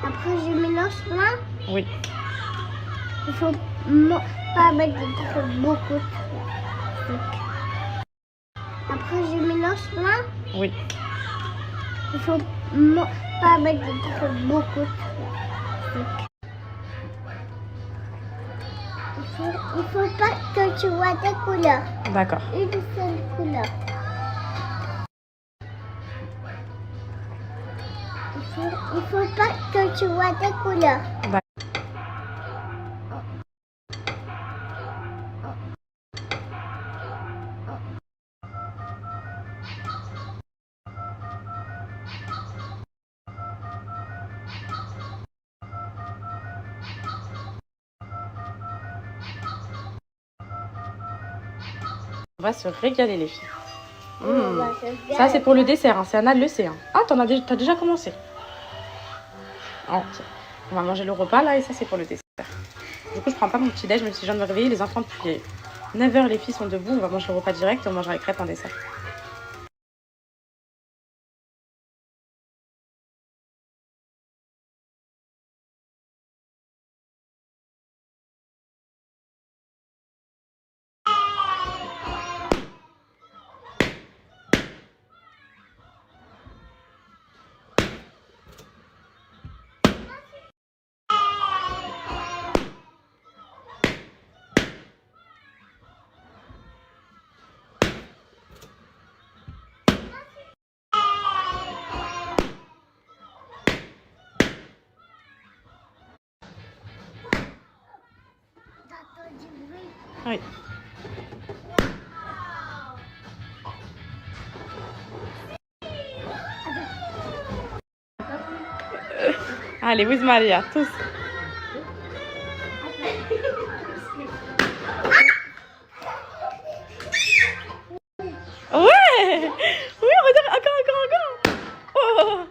Après, je mélange plein. Oui. Il faut pas mettre beaucoup de trucs. Après, je mélange plein. Oui. Il faut pas mettre beaucoup de trucs. Il faut pas que tu vois des couleurs. D'accord. Une seule couleur. Il faut pas que tu vois des couleurs. D'accord. On va se régaler les filles. Ça c'est pour le dessert, hein. C'est Anna le sait. Hein. Ah, t'as déjà commencé. Oh, tiens. On va manger le repas là et ça c'est pour le dessert. Du coup je prends pas mon petit déj même si je viens de me réveiller. Les enfants depuis 9h les filles sont debout. On va manger le repas direct et on mangera les crêpes en dessert. Oui. Allez, with Maria, tous. Ouais. Oui, regarde, encore. Oh.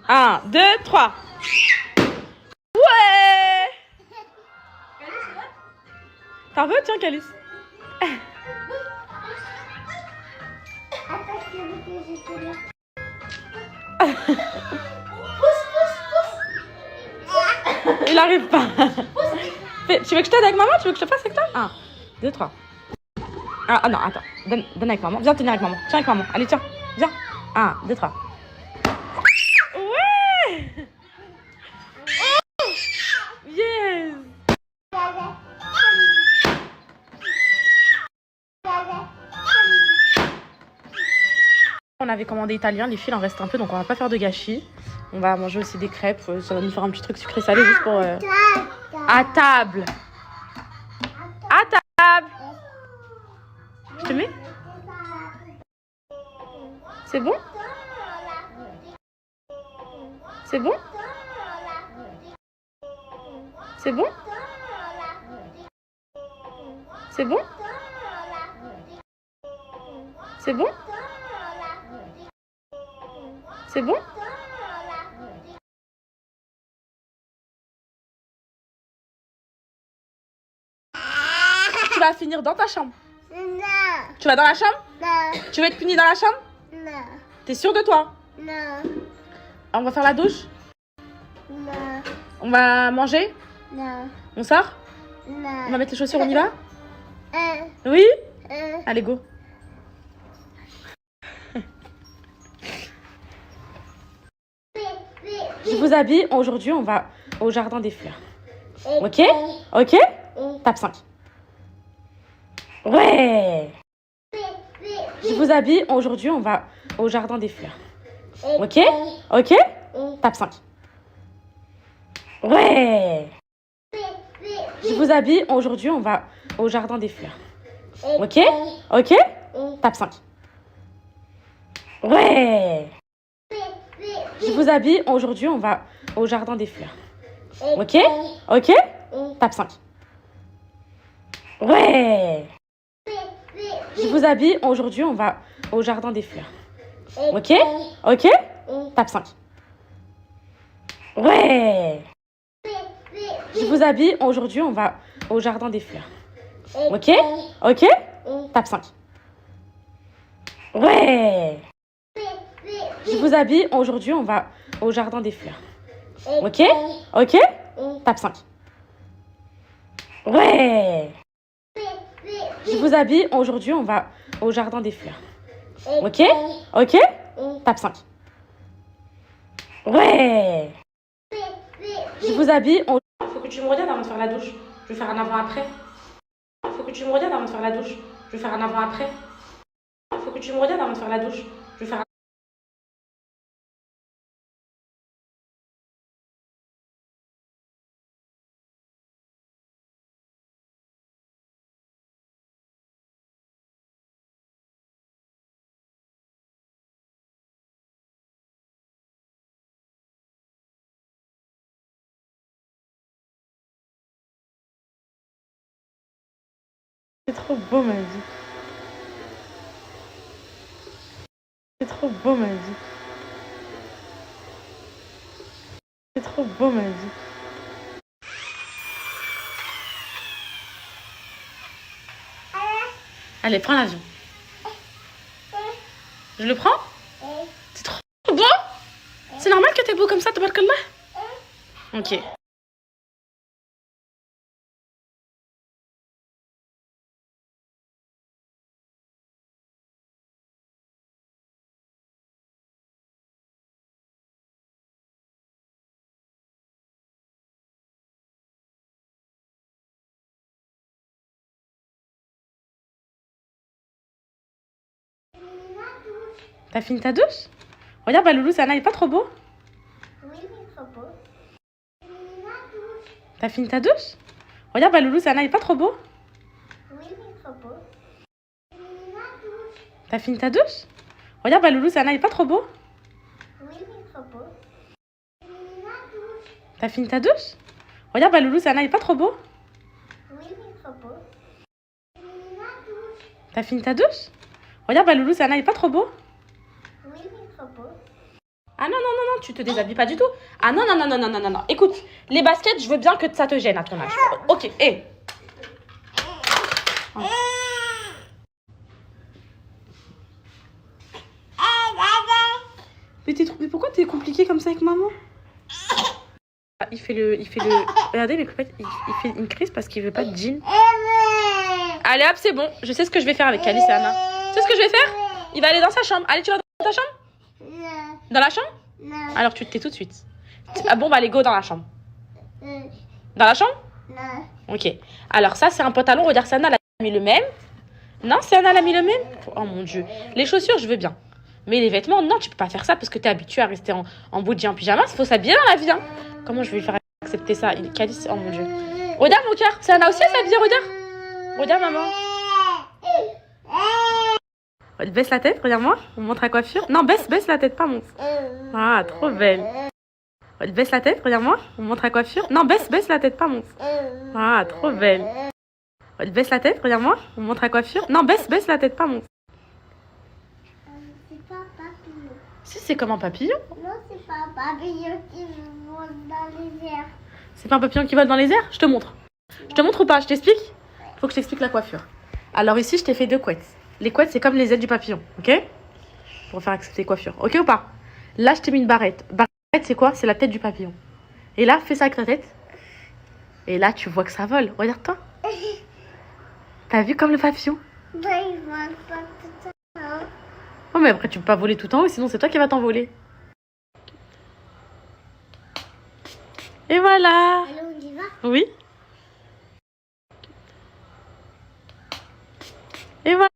1, 2, 3. Ouais. T'en veux? Tiens, Calice. Il arrive pas. Tu veux que je t'aide avec maman? Tu veux que je te fasse avec toi? 1, 2, 3. Ah non, attends. Donne avec maman. Viens tenir avec maman. Tiens avec maman. Allez, tiens. Viens. 1, 2, 3. Ouais. Oh. Yes. On avait commandé italien, les filles, il en reste un peu, donc on va pas faire de gâchis. On va manger aussi des crêpes, ça va nous faire un petit truc sucré salé juste pour... À table. À table. Je te mets? C'est bon? C'est bon? C'est bon? C'est bon? C'est bon? C'est bon? Tu vas finir dans ta chambre. Non. Tu vas dans la chambre? Non. Tu veux être puni dans la chambre? Non. T'es sûre de toi? Non. On va faire la douche? Non. On va manger? Non. On sort? Non. On va mettre les chaussures, on y va? Oui? Allez, go. Je vous habille. Aujourd'hui, on va au jardin des fleurs. Ok? Ok? Tape 5. Ouais. Je vous habille. Aujourd'hui, on va au jardin des fleurs. Ok? Ok? Tape 5. Ouais. Je vous habille. Aujourd'hui, on va au jardin des fleurs. Ok? Ok? Tape 5. Ouais. Je vous habille. Aujourd'hui, on va au jardin des fleurs. Ok? Ok? Tape 5. Ouais. Je vous habille. Aujourd'hui, on va au jardin des fleurs. Ok? Ok? Tape 5. Ouais. Je vous habille. Aujourd'hui, on va au jardin des fleurs. Ok? Ok? Tape 5. Ouais. Je vous habille. Aujourd'hui, on va au jardin des fleurs. Ok? Ok? Tape 5. Ouais! Je vous habille. Aujourd'hui, on va au jardin des fleurs. Ok? Ok? Tape 5. Ouais! Je vous habille. Faut que tu me regardes avant de faire la douche. Je vais faire un avant-après. Faut que tu me regardes avant de faire la douche. Je vais faire un avant-après. Faut que tu me regardes avant de faire la douche. Je vais faire un... C'est trop beau, ma vie. C'est trop beau, ma vie. C'est trop beau, ma vie. Allez, prends l'avion. Je le prends? C'est trop beau. C'est normal que t'es beau comme ça, tabarakallah. Ok. T'as fini ta douche? Regarde, bah Loulou, ça n'est pas trop beau? Oui, c'est trop beau. T'as fini ta douche? Regarde, bah Loulou, ça n'est pas trop beau? Oui, c'est trop beau. T'as fini ta douche? Regarde, bah Loulou, ça n'est pas trop beau? Oui, c'est trop beau. T'as fini ta douche? Regarde, bah Loulou, ça n'est pas trop beau? Oui, c'est trop beau. T'as fini ta douche? Regarde, bah Loulou, ça n'est pas trop beau? Oui, c'est trop beau. Ah non, non, non, non, tu te déshabilles pas du tout. Ah non, non, non, non, non, non, non, non. Écoute, les baskets, je veux bien que ça te gêne à ton âge. Ok, hé. Mais pourquoi t'es compliqué comme ça avec maman? Ah, il fait le... Regardez, mes copains, il fait une crise parce qu'il veut pas de jean. Allez, hop, c'est bon. Je sais ce que je vais faire avec Alice et Anna. Tu sais ce que je vais faire? Il va aller dans sa chambre. Allez, tu vas dans ta chambre? Non. Dans la chambre? Non. Alors, tu te tais tout de suite. Ah bon, bah, allez, go dans la chambre. Euh, Dans la chambre? non. Ok. Alors, ça, c'est un pantalon. Regarde, c'est Anna, elle a mis le même. Non, c'est Anna, elle a mis le même. Oh mon Dieu. Les chaussures, je veux bien. Mais les vêtements, non, tu peux pas faire ça parce que t'es habitué à rester en bougie, en pyjama. Il faut s'habiller dans la vie. Hein. Comment je vais lui faire accepter ça? Calice, oh mon Dieu. Regarde mon cœur. C'est Anna aussi, elle s'habille. Regarde. Regarde, maman. Baisse la tête, regarde-moi. On montre la coiffure. Non, baisse la tête, pas monte. Ah, trop belle. Baisse la tête, regarde-moi. On montre la coiffure. Non, baisse la tête, pas monte. Ah, trop belle. Baisse la tête, regarde-moi. On montre la coiffure. Non, baisse la tête, pas monte. C'est pas un papillon. Si, c'est comme un papillon. Non, c'est pas un papillon qui vole dans les airs. C'est pas un papillon qui vole dans les airs? Je te montre. Je te montre ou pas? Je t'explique? Faut que je t'explique la coiffure. Alors ici, je t'ai fait 2 couettes. Les couettes, c'est comme les ailes du papillon, ok? Pour faire accepter les coiffures. Ok ou pas? Là, je t'ai mis une barrette. Barrette, c'est quoi? C'est la tête du papillon. Et là, fais ça avec ta tête. Et là, tu vois que ça vole. Regarde-toi. T'as vu comme le papillon? Ben, il vole pas tout ça. Oh, mais après, tu peux pas voler tout en haut, sinon c'est toi qui vas t'envoler. Et voilà. Allez, on y va? Oui. Et voilà.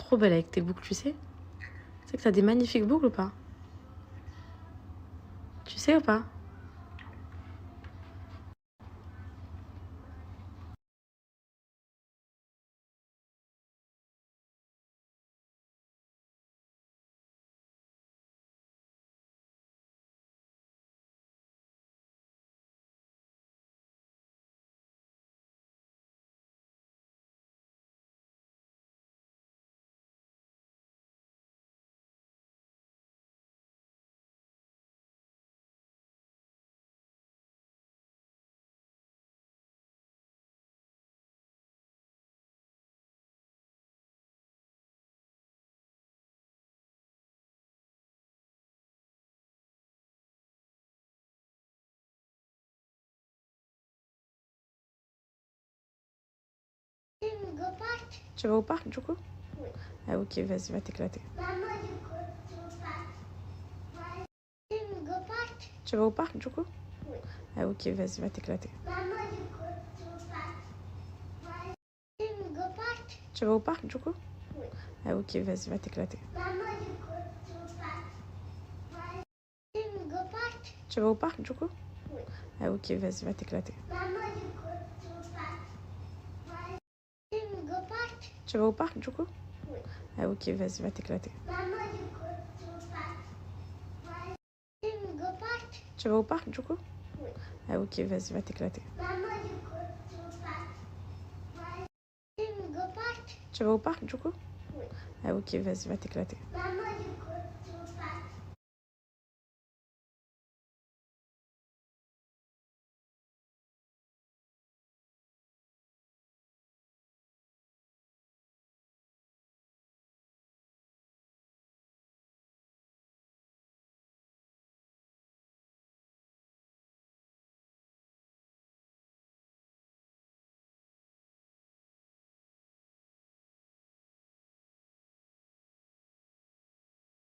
trop belle avec tes boucles, tu sais? Tu sais que t'as des magnifiques boucles ou pas? Tu sais ou pas? Tu vas au parc du coup? Oui. Ah ok, vas-y, va t'éclater. Maman, du coup, tu veux pas? Tu vas au parc du coup? Oui. Ah ok, vas-y, va t'éclater. Maman, du coup, tu veux pas? Tu vas au parc du coup? Oui. Ah ok, vas-y, va t'éclater. Maman, du coup, tu veux pas? Tu vas au parc du coup? Oui. Ah ok, vas-y, va t'éclater. Maman, du coup, tu veux pas? Tu vas au parc du coup? Oui. Ah ok, vas-y, va t'éclater. Maman, du coup, tu veux pas? Tu vas au parc du coup? Oui. Ah ok, vas-y, va t'éclater. Maman, du coup, tu veux pas? Tu vas au parc du coup? Oui. Ah ok, vas-y, va t'éclater. Maman, du coup, tu veux pas?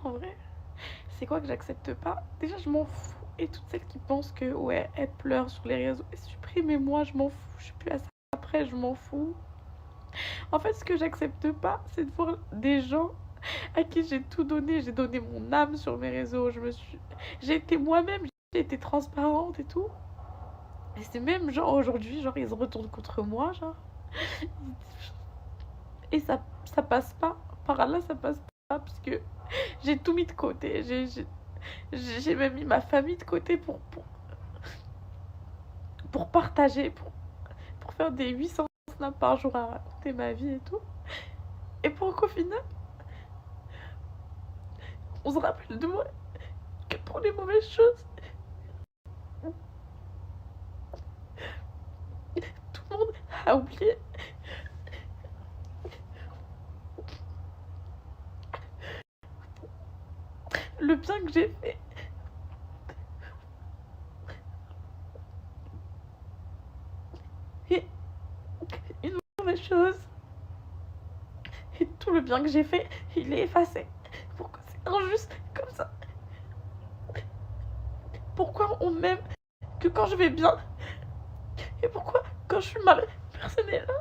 En vrai, c'est quoi que j'accepte pas? Déjà, je m'en fous. Et toutes celles qui pensent que, ouais, elles pleurent sur les réseaux, supprimez-moi, je m'en fous. Je suis plus à ça après, je m'en fous. En fait, ce que j'accepte pas, c'est de voir des gens à qui j'ai tout donné. J'ai donné mon âme sur mes réseaux. J'ai été moi-même, j'ai été transparente et tout. Et c'est même genre aujourd'hui, genre ils se retournent contre moi, genre. Et ça passe pas. Par là, ça passe pas parce que j'ai tout mis de côté. J'ai même mis ma famille de côté pour partager, pour faire des 800 snaps par jour à raconter ma vie et tout. Et pour qu'au final, on se rappelle de moi que pour les mauvaises choses. Tout le monde a oublié le bien que j'ai fait. Et une mauvaise chose. Et tout le bien que j'ai fait, il est effacé. Pourquoi c'est injuste comme ça? Pourquoi on m'aime que quand je vais bien? Et pourquoi quand je suis mal, personne n'est là?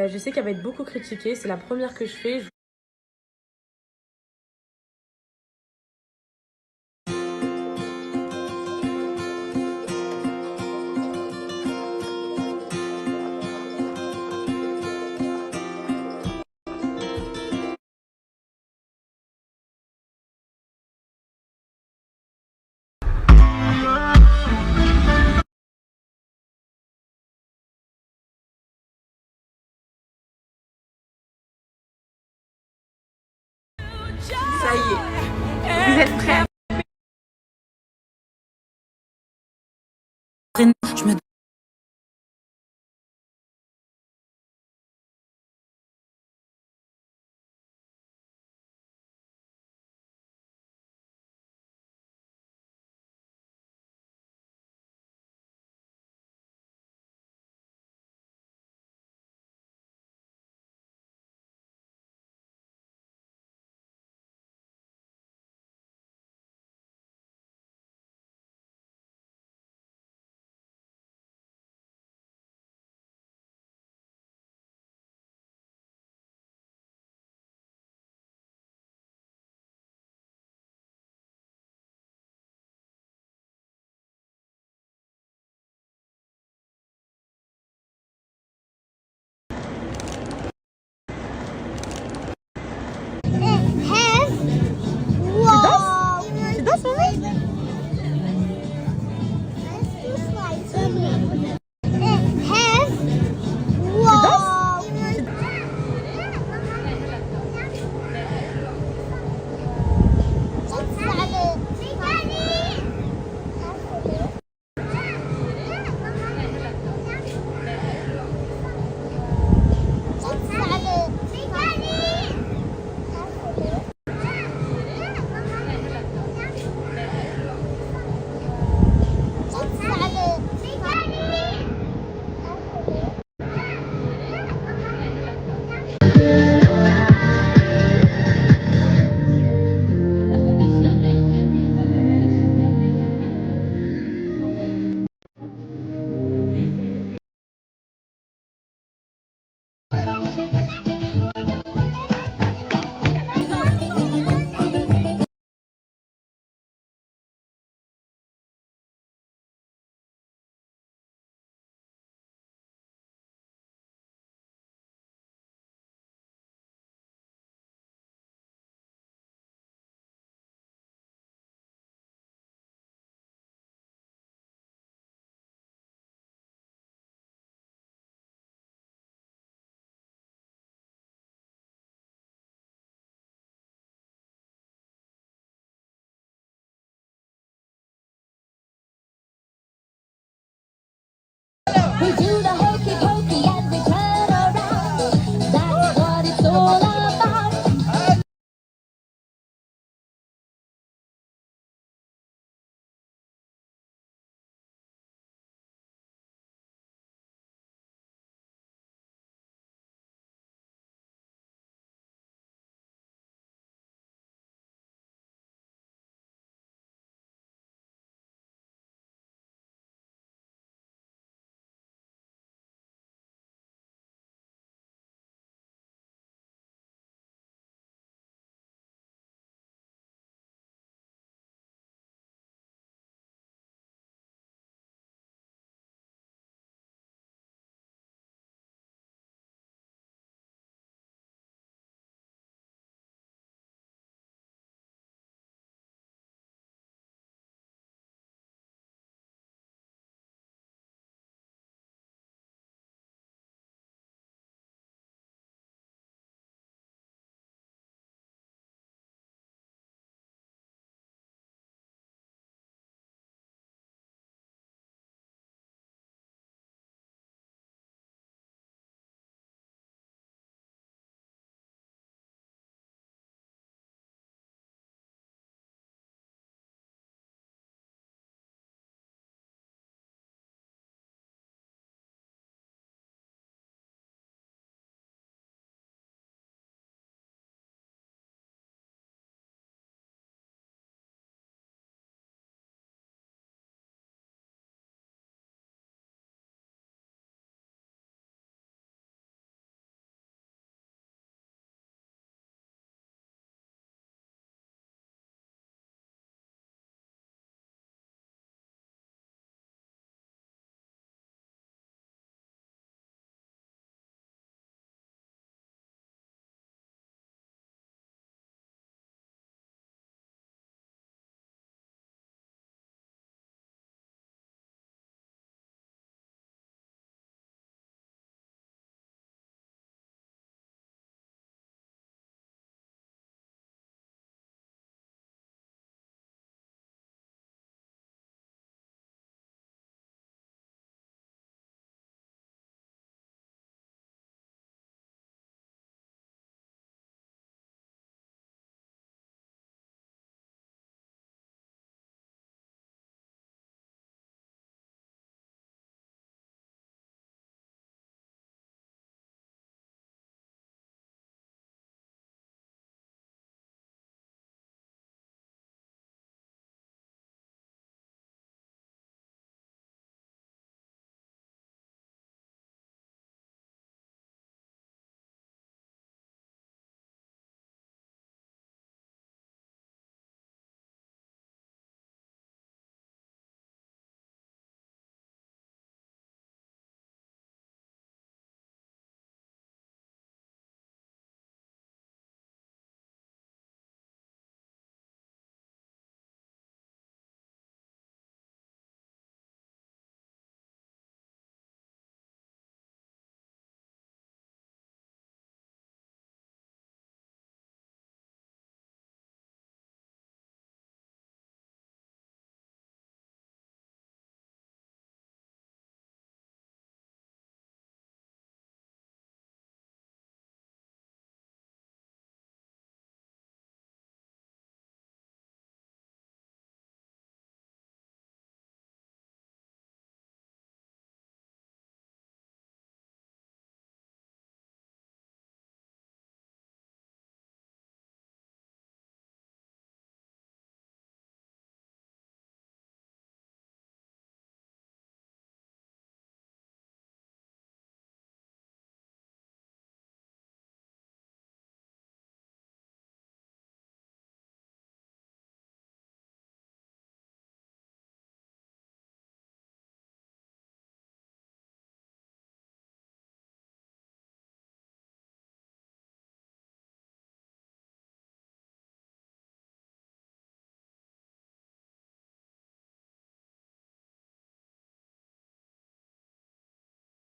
Je sais qu'elle va être beaucoup critiquée, c'est la première que je fais. Je me Tu danses, maman? Tu danses? We do the hokey pokey and we turn around. That's what it's all about.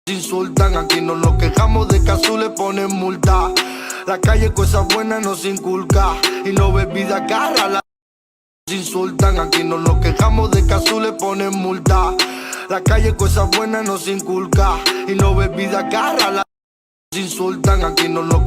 Insultan, aquí no nos quejamos de que azul le ponen multa. La calle cosas buenas nos inculca y no bebida cara. La insultan, aquí no nos quejamos de que azul le ponen multa. La calle cosas buenas nos inculca y no bebida cara. La insultan, aquí no nos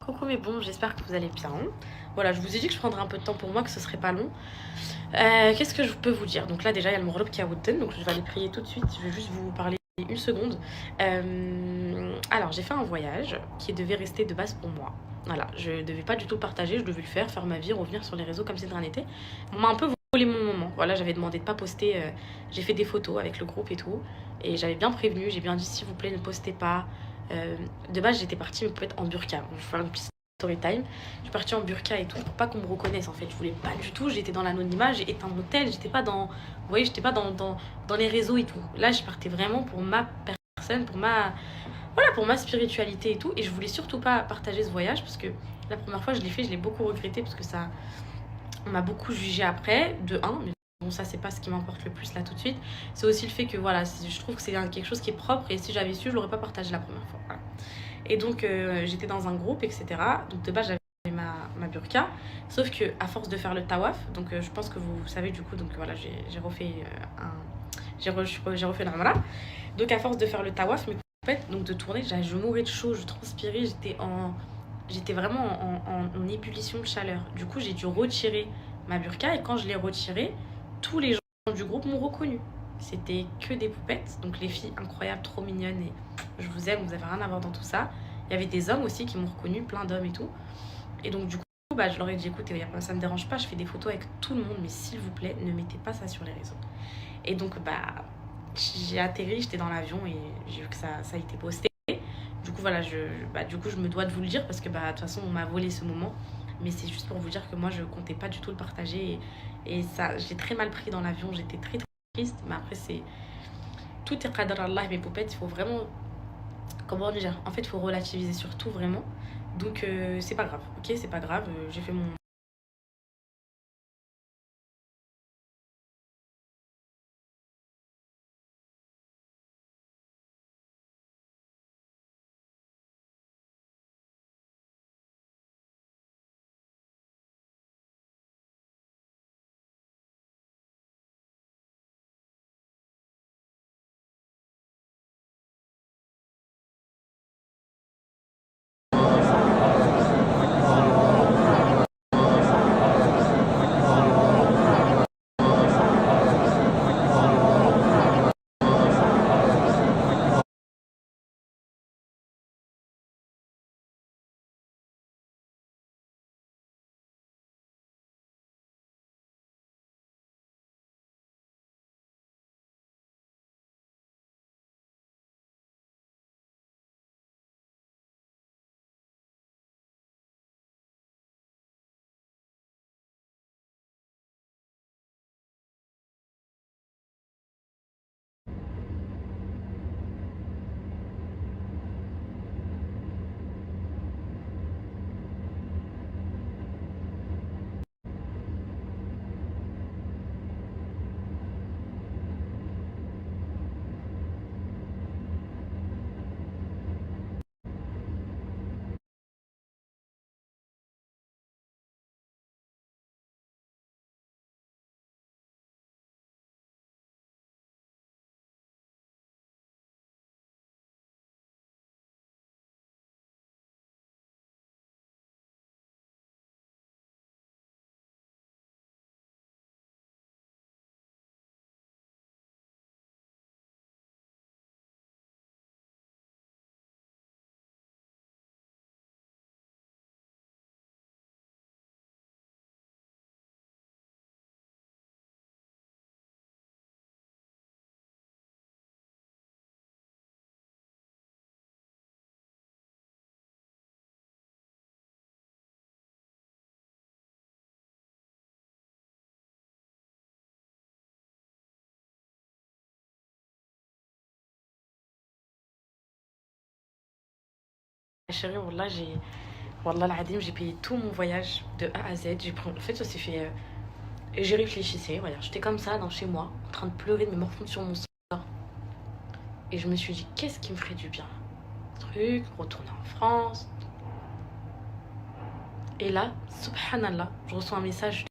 Coucou mes bons, j'espère que vous allez bien. Voilà, je vous ai dit que je prendrais un peu de temps pour moi, que ce serait pas long. Qu'est-ce que je peux vous dire? Donc là déjà il y a le morlob qui a Woodton, donc je vais aller prier tout de suite. Je vais juste vous parler une seconde. Alors j'ai fait un voyage qui devait rester de base pour moi. Voilà, je devais pas du tout le partager, je devais le faire ma vie, revenir sur les réseaux comme si de rien n'était. On m'a un peu volé mon moment. Voilà, j'avais demandé de pas poster, j'ai fait des photos avec le groupe et tout. Et j'avais bien prévenu, j'ai bien dit s'il vous plaît ne postez pas. De base j'étais partie mais peut-être en burqa. Je vais faire une petite story time. Je suis partie en burqa et tout pour pas qu'on me reconnaisse en fait. Je voulais pas du tout, j'étais dans l'anonymat, j'ai éteint mon tel, j'étais pas dans. Vous voyez, j'étais pas dans les réseaux et tout. Là je partais vraiment pour ma personne, pour ma. Voilà, pour ma spiritualité et tout. Et je voulais surtout pas partager ce voyage parce que la première fois je l'ai fait, je l'ai beaucoup regretté parce que ça. On m'a beaucoup jugé après, de 1, mais bon, ça, c'est pas ce qui m'importe le plus là tout de suite. C'est aussi le fait que voilà, je trouve que c'est quelque chose qui est propre et si j'avais su, je l'aurais pas partagé la première fois. Voilà. Et donc, j'étais dans un groupe, etc. Donc, de base, j'avais ma burqa. Sauf que à force de faire le tawaf, donc je pense que vous savez du coup, donc voilà, j'ai refait j'ai refait l'umrah. Donc, à force de faire le tawaf, mes poupettes, donc de tourner, je mourais de chaud, je transpirais, j'étais vraiment en ébullition de chaleur. Du coup, j'ai dû retirer ma burqa et quand je l'ai retirée, tous les gens du groupe m'ont reconnue. C'était que des poupettes, donc les filles incroyables, trop mignonnes et je vous aime, vous avez rien à voir dans tout ça. Il y avait des hommes aussi qui m'ont reconnue, plein d'hommes et tout. Et donc du coup, bah, je leur ai dit, écoutez, ça me dérange pas, je fais des photos avec tout le monde, mais s'il vous plaît, ne mettez pas ça sur les réseaux. Et donc, bah, j'ai atterri, j'étais dans l'avion et j'ai vu que ça a été posté. Du coup, voilà, du coup, je me dois de vous le dire parce que, bah, de toute façon, on m'a volé ce moment. Mais c'est juste pour vous dire que moi, je comptais pas du tout le partager. Et ça, j'ai très mal pris dans l'avion, j'étais très, très triste. Mais après, c'est... Tout est qadar Allah, mes poupettes, il faut vraiment... Comment dire? En fait, il faut relativiser sur tout, vraiment. Donc, c'est pas grave, ok? C'est pas grave, j'ai fait mon... Chérie, Wallah, Wallah, l'Adim, j'ai payé tout mon voyage de A à Z. En fait, ça s'est fait... Et j'ai réfléchissé, voilà. J'étais comme ça, dans chez moi, en train de pleurer, de me morfondre sur mon sort. Et je me suis dit, qu'est-ce qui me ferait du bien? Truc, retourner en France. Et là, subhanallah, je reçois un message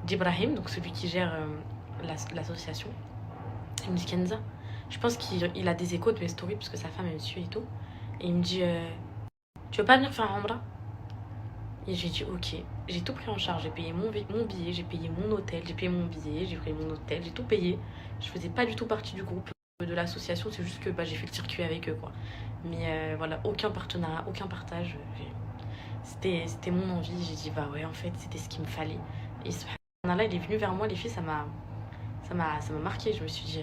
d'Ibrahim, donc celui qui gère l'association. Il me dit, Kenza, je pense qu'il a des échos de mes stories, parce que sa femme, elle me suit et tout. Et il me dit, tu veux pas venir faire un Umrah? Et j'ai dit, ok. J'ai tout pris en charge. J'ai payé mon billet, j'ai payé mon hôtel, j'ai payé mon billet, j'ai payé mon hôtel, j'ai tout payé. Je faisais pas du tout partie du groupe de l'association, c'est juste que bah, j'ai fait le circuit avec eux, quoi. Mais voilà, aucun partenariat, aucun partage. C'était mon envie. J'ai dit, bah ouais, en fait, c'était ce qu'il me fallait. Et subhanallah, il est venu vers moi, les filles, ça m'a marqué. Je me suis dit,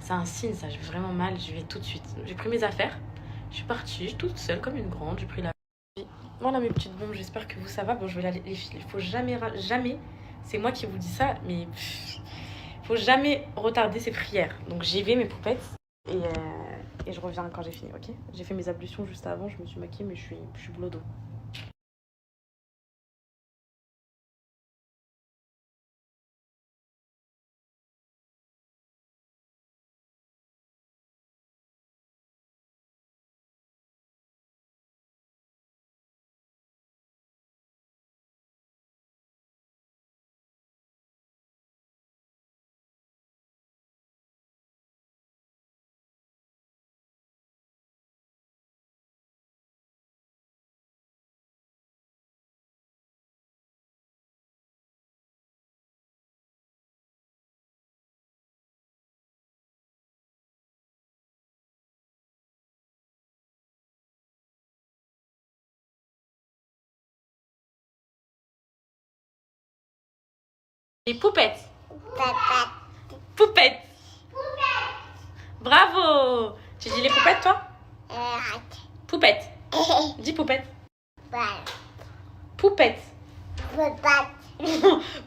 c'est un signe, ça, je vais vraiment mal, je vais tout de suite. J'ai pris mes affaires, je suis partie, toute seule, comme une grande, j'ai pris la... Voilà mes petites bombes, j'espère que vous ça va. Bon, je vais les filles, il faut jamais, c'est moi qui vous dis ça, mais il faut jamais retarder ses prières. Donc j'y vais mes poupettes et je reviens quand j'ai fini, ok? J'ai fait mes ablutions juste avant, je me suis maquillée, mais je suis blodo. Les poupettes. Papa. Poupettes. Bravo. Tu dis les poupettes, toi? Poupettes. Dis poupettes. Poupettes.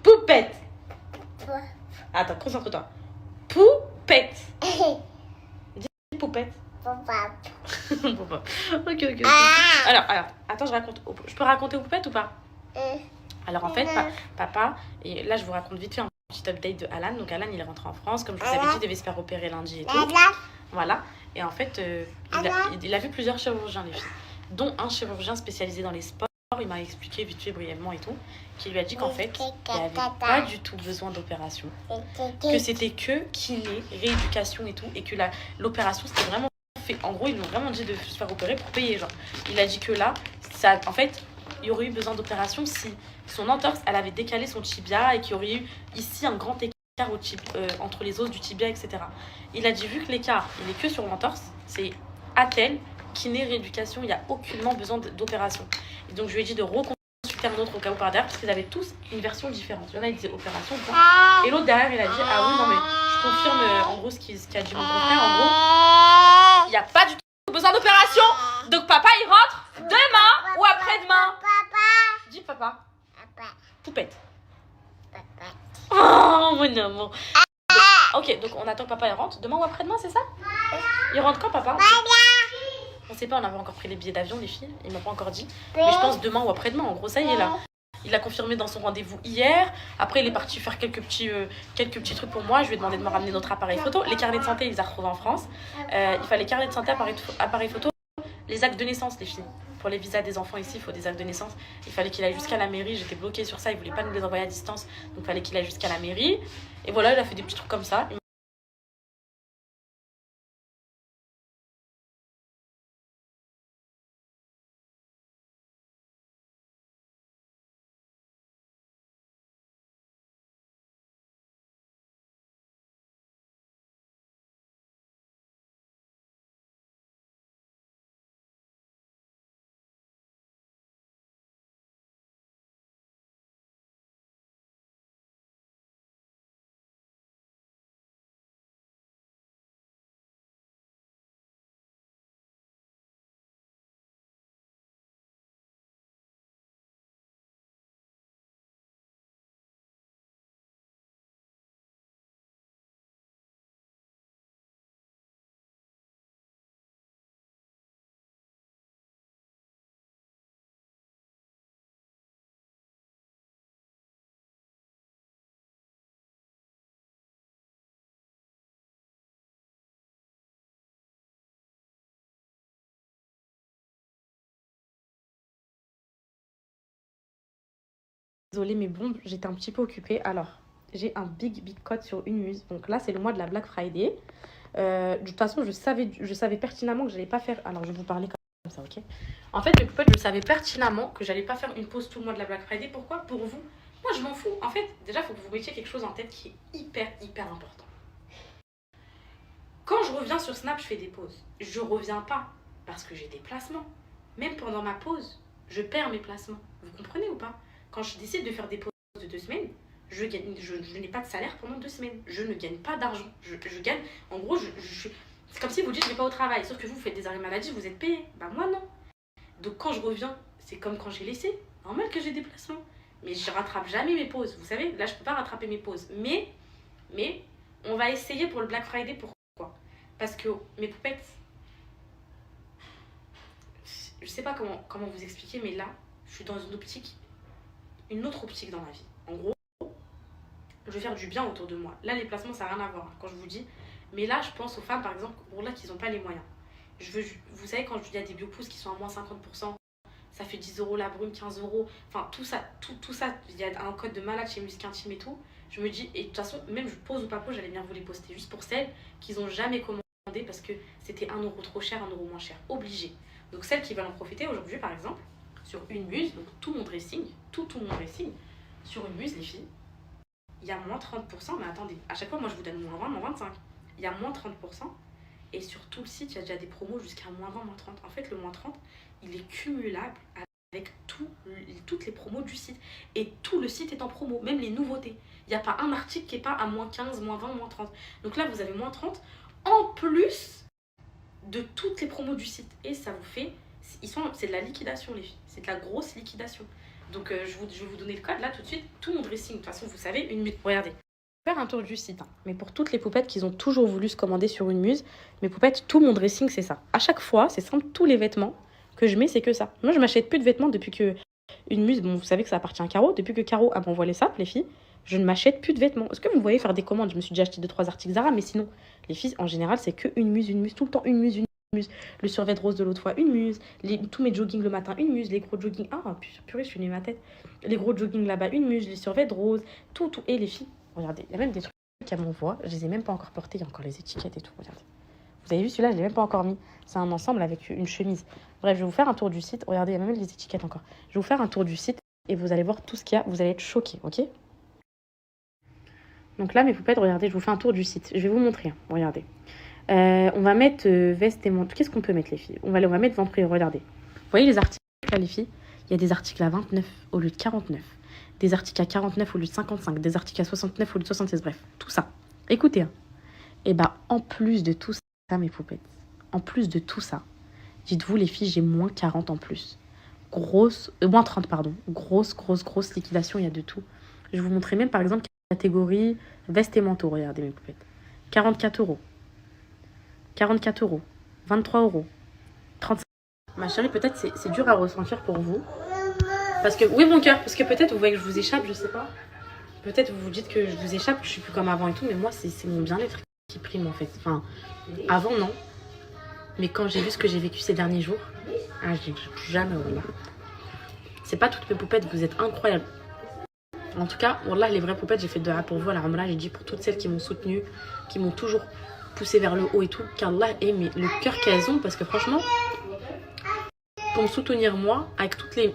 Poupettes. Attends, concentre-toi. Poupettes. Dis poupettes. Ok. Alors, attends, je raconte. Je peux raconter aux poupettes ou pas? Alors en fait, papa, et là je vous raconte vite fait un petit update de Alan. Donc Alan il est rentré en France, comme je vous avais dit, il devait se faire opérer lundi et tout. Voilà, et en fait, il a vu plusieurs chirurgiens, les filles, dont un chirurgien spécialisé dans les sports. Il m'a expliqué vite fait brièvement et tout, qui lui a dit qu'en fait, il n'y avait pas du tout besoin d'opération, que c'était que kiné, rééducation et tout, et que l'opération c'était vraiment fait. En gros, ils m'ont vraiment dit de se faire opérer pour payer. Genre, il a dit que là, ça, en fait, il y aurait eu besoin d'opération si son entorse, elle avait décalé son tibia et qu'il y aurait eu ici un grand écart entre les os du tibia, etc. Il a dit, vu que l'écart, il est que sur l'entorse, c'est attelle, kiné, rééducation, il n'y a aucunement besoin d'opération. Et donc, je lui ai dit de reconsulter un autre au cas où par derrière, parce qu'ils avaient tous une version différente. Il y en a, il disait opération, point. Et l'autre derrière, il a dit, ah oui, non, mais je confirme, en gros, ce qu'a dit mon confrère, en gros, il n'y a pas du tout besoin d'opération. Donc, papa, il rentre demain ou après-demain. Dis papa. Poupette. Oh, mon amour. Ok, donc on attend que papa il rentre. Demain ou après-demain, c'est ça? Il rentre quand, papa? On sait pas, on avait encore pris les billets d'avion, les filles. Il m'a pas encore dit. Mais je pense demain ou après-demain. En gros, ça y est, là. Il a confirmé dans son rendez-vous hier. Après, il est parti faire quelques petits trucs pour moi. Je lui ai demandé de me ramener notre appareil photo. Les carnets de santé, il les a retrouvés en France. Il fallait carnet de santé, appareil photo. Les actes de naissance, les filles. Pour les visas des enfants ici, il faut des actes de naissance. Il fallait qu'il aille jusqu'à la mairie. J'étais bloquée sur ça. Il voulait pas nous les envoyer à distance. Donc, il fallait qu'il aille jusqu'à la mairie. Et voilà, il a fait des petits trucs comme ça. Désolée, mais bon, j'étais un petit peu occupée. Alors, j'ai un big code sur une muse. Donc là, c'est le mois de la Black Friday. De toute façon, je savais pertinemment que j'allais pas faire... Alors, je vais vous parler comme ça, ok? En fait, mes poupettes, je savais pertinemment que j'allais pas faire une pause tout le mois de la Black Friday. Pourquoi? Pour vous. Moi, je m'en fous. En fait, déjà, il faut que vous mettiez quelque chose en tête qui est hyper important. Quand je reviens sur Snap, je fais des pauses. Je reviens pas parce que j'ai des placements. Même pendant ma pause, je perds mes placements. Vous comprenez ou pas? Quand je décide de faire des pauses de 2 semaines, je n'ai pas de salaire pendant 2 semaines. Je ne gagne pas d'argent. Je gagne, en gros, c'est comme si vous dites je ne vais pas au travail. Sauf que vous faites des arrêts maladie, vous êtes payé. Bah moi non. Donc quand je reviens, c'est comme quand j'ai laissé. Normal que j'ai des placements. Mais je rattrape jamais mes pauses. Vous savez, là je peux pas rattraper mes pauses. Mais on va essayer pour le Black Friday. Pourquoi? Parce que mes poupettes, je sais pas comment vous expliquer, mais là, je suis dans une autre optique dans ma vie. En gros, je vais faire du bien autour de moi. Là, les placements, ça n'a rien à voir, quand je vous dis. Mais là, je pense aux femmes, par exemple, pour là, qui n'ont pas les moyens. Vous savez, quand je dis à des biopousses qui sont à moins 50%, ça fait 10 € la brume, 15 €. Enfin, tout ça, il y a un code de malade chez Musique Intime et tout. Je me dis, et de toute façon, même je pose ou pas pose, j'allais bien vous les poster. Juste pour celles qui n'ont jamais commandé parce que c'était 1 € trop cher, 1 € moins cher. Obligé. Donc, celles qui veulent en profiter aujourd'hui, par exemple, sur une muse, donc tout mon dressing, tout mon dressing, sur une muse, les filles, il y a moins 30%, mais attendez, à chaque fois, moi, je vous donne moins 20, moins 25. Il y a moins 30%, et sur tout le site, il y a déjà des promos jusqu'à moins 20, moins 30. En fait, le moins 30, il est cumulable avec toutes les promos du site. Et tout le site est en promo, même les nouveautés. Il n'y a pas un article qui n'est pas à moins 15, moins 20, moins 30. Donc là, vous avez moins 30 en plus de toutes les promos du site. Et ça vous fait... C'est de la liquidation, les filles. C'est de la grosse liquidation. Donc, je vais vous donner le code là tout de suite. Tout mon dressing, de toute façon, vous savez, une muse. Regardez. Faire un tour du site. Hein. Mais pour toutes les poupettes qui ont toujours voulu se commander sur une muse, mes poupettes, tout mon dressing, c'est ça. À chaque fois, c'est simple, tous les vêtements que je mets, c'est que ça. Moi, je m'achète plus de vêtements depuis que une muse, bon, vous savez que ça appartient à Caro. Depuis que Caro a m'envoyé ça, les filles, je ne m'achète plus de vêtements. Est-ce que vous me voyez faire des commandes? Je me suis déjà acheté 2-3 articles Zara, mais sinon, les filles, en général, c'est que une muse, tout le temps une muse, le survêt rose de l'autre fois, une muse, tous mes joggings le matin, une muse, les gros joggings, ah purée, je suis née ma tête, les gros joggings là-bas, une muse, les survêts rose, tout, et les filles, regardez, il y a même des trucs qu'elle m'envoie, je les ai même pas encore portés, il y a encore les étiquettes et tout, regardez. Vous avez vu celui-là, je l'ai même pas encore mis, c'est un ensemble avec une chemise. Bref, je vais vous faire un tour du site, regardez, il y a même les étiquettes encore. Je vais vous faire un tour du site et vous allez voir tout ce qu'il y a, vous allez être choqués, ok? Donc là, mes poupettes, regardez, je vous fais un tour du site, je vais vous montrer, regardez. On va mettre veste et manteau. Qu'est-ce qu'on peut mettre, les filles? On va mettre vente prix. Regardez. Vous voyez les articles là, les filles? Il y a des articles à 29 au lieu de 49. Des articles à 49 au lieu de 55. Des articles à 69 au lieu de 76. Bref, tout ça. Écoutez. Hein. Et bah, en plus de tout ça, mes poupettes, en plus de tout ça, dites-vous, les filles, j'ai moins 40 en plus. Moins 30, pardon. Grosse liquidation, il y a de tout. Je vais vous montrer même, par exemple, catégorie veste et manteau. Regardez, mes poupettes. 44 €. 44 €, 23 €, 35 €. Ma chérie, peut-être c'est dur à ressentir pour vous. Parce que, oui mon cœur, parce que peut-être vous voyez que je vous échappe, je sais pas. Peut-être vous vous dites que je vous échappe, que je suis plus comme avant et tout, mais moi c'est mon bien-être qui prime en fait. Enfin, avant non. Mais quand j'ai vu ce que j'ai vécu ces derniers jours, j'ai jamais, voilà. C'est pas toutes mes poupettes, vous êtes incroyables. En tout cas, voilà, les vraies poupettes, j'ai fait de la pour vous à la Ramla, j'ai dit pour toutes celles qui m'ont soutenue, qui m'ont toujours poussé vers le haut et tout, qu'Allah aime le cœur qu'elles ont, parce que franchement, pour me soutenir moi, avec toutes les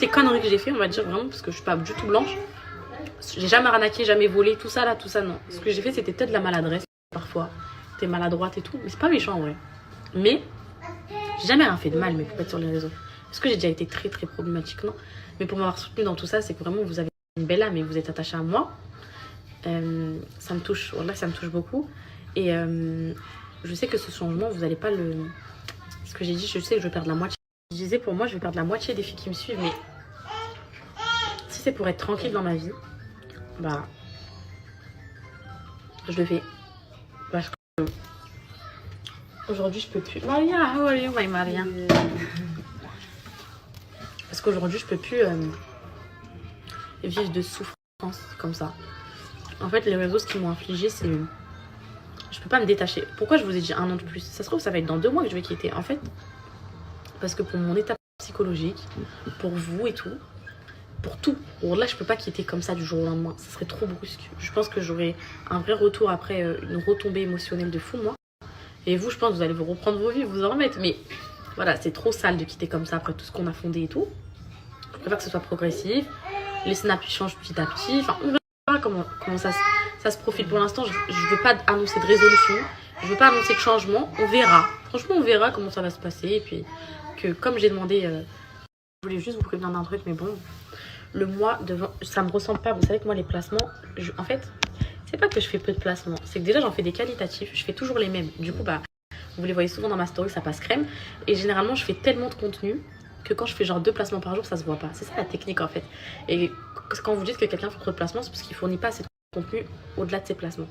conneries que j'ai fait, on va dire vraiment, parce que je suis pas du tout blanche, j'ai jamais arnaqué, jamais volé, tout ça là, tout ça non. Ce que j'ai fait, c'était peut-être de la maladresse, parfois, t'es maladroite et tout, mais c'est pas méchant en vrai. Mais, j'ai jamais rien fait de mal, mes poupettes sur les réseaux. Parce que j'ai déjà été très problématique, non. Mais pour m'avoir soutenue dans tout ça, c'est que vraiment vous avez une belle âme et vous êtes attaché à moi. Ça me touche, voilà, ça me touche beaucoup. Et je sais que ce changement, vous n'allez pas le... Ce que j'ai dit, je sais que je vais perdre la moitié. Je disais, pour moi, je vais perdre la moitié des filles qui me suivent. Mais si c'est pour être tranquille dans ma vie, bah, je le fais. Parce que aujourd'hui, je peux plus... Maria, how are you, my Maria? Parce qu'aujourd'hui, je peux plus vivre de souffrance comme ça. En fait, les réseaux, ce qu'ils m'ont infligé, c'est... Je peux pas me détacher. Pourquoi je vous ai dit 1 an de plus? Ça se trouve, ça va être dans 2 mois que je vais quitter. En fait, parce que pour mon état psychologique, pour vous et tout, pour tout, là, je peux pas quitter comme ça du jour au lendemain. Ça serait trop brusque. Je pense que j'aurai un vrai retour après, une retombée émotionnelle de fou, moi. Et vous, je pense que vous allez vous reprendre vos vies, vous en remettre. Mais voilà, c'est trop sale de quitter comme ça après tout ce qu'on a fondé et tout. Je préfère que ce soit progressif. Les snaps changent petit à petit. Enfin, on verra comment ça se profile. Pour l'instant, je veux pas annoncer de résolution. Je veux pas annoncer de changement. On verra. Franchement, on verra comment ça va se passer. Et puis, que comme j'ai demandé, je voulais juste vous prévenir d'un truc, mais bon, le mois devant, ça me ressemble pas. Vous savez que moi, les placements, en fait, c'est pas que je fais peu de placements. C'est que déjà, j'en fais des qualitatifs. Je fais toujours les mêmes. Du coup, bah, vous les voyez souvent dans ma story, ça passe crème. Et généralement, je fais tellement de contenu que quand je fais genre 2 placements par jour, ça se voit pas. C'est ça la technique en fait. Et quand vous dites que quelqu'un fait trop de placements, c'est parce qu'il fournit pas assez de contenu au-delà de ses placements.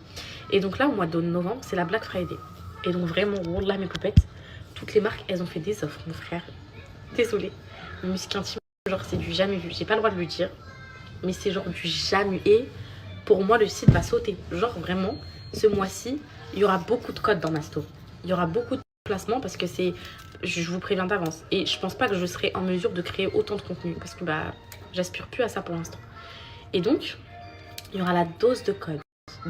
Et donc là, au mois de novembre, c'est la Black Friday. Et donc vraiment, là, mes poupettes, toutes les marques, elles ont fait des offres, mon frère. Désolée. Musique intime, genre c'est du jamais vu. J'ai pas le droit de le dire, mais c'est genre du jamais. Et pour moi, le site va sauter. Genre vraiment, ce mois-ci, il y aura beaucoup de codes dans ma story. Il y aura beaucoup de placements parce que c'est... Je vous préviens d'avance. Et je pense pas que je serai en mesure de créer autant de contenu. Parce que bah, j'aspire plus à ça pour l'instant. Et donc, il y aura la dose de code.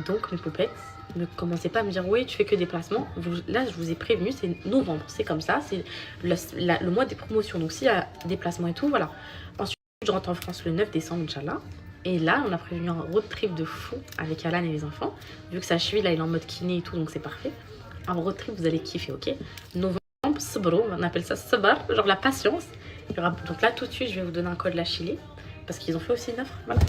Donc, mes poupettes, ne commencez pas à me dire oui, tu fais que des placements. Là, je vous ai prévenu, c'est novembre. C'est comme ça. C'est le mois des promotions. Donc, s'il y a des placements et tout, voilà. Ensuite, je rentre en France le 9 décembre, Inch'Allah. Et là, on a prévu un road trip de fou avec Alan et les enfants. Vu que sa cheville, là, il est en mode kiné et tout, donc c'est parfait. Un road trip, vous allez kiffer, ok? Novembre, sabro, on appelle ça sabar, genre la patience. Donc là, tout de suite, je vais vous donner un code la Chili. Parce qu'ils ont fait aussi une offre. Voilà.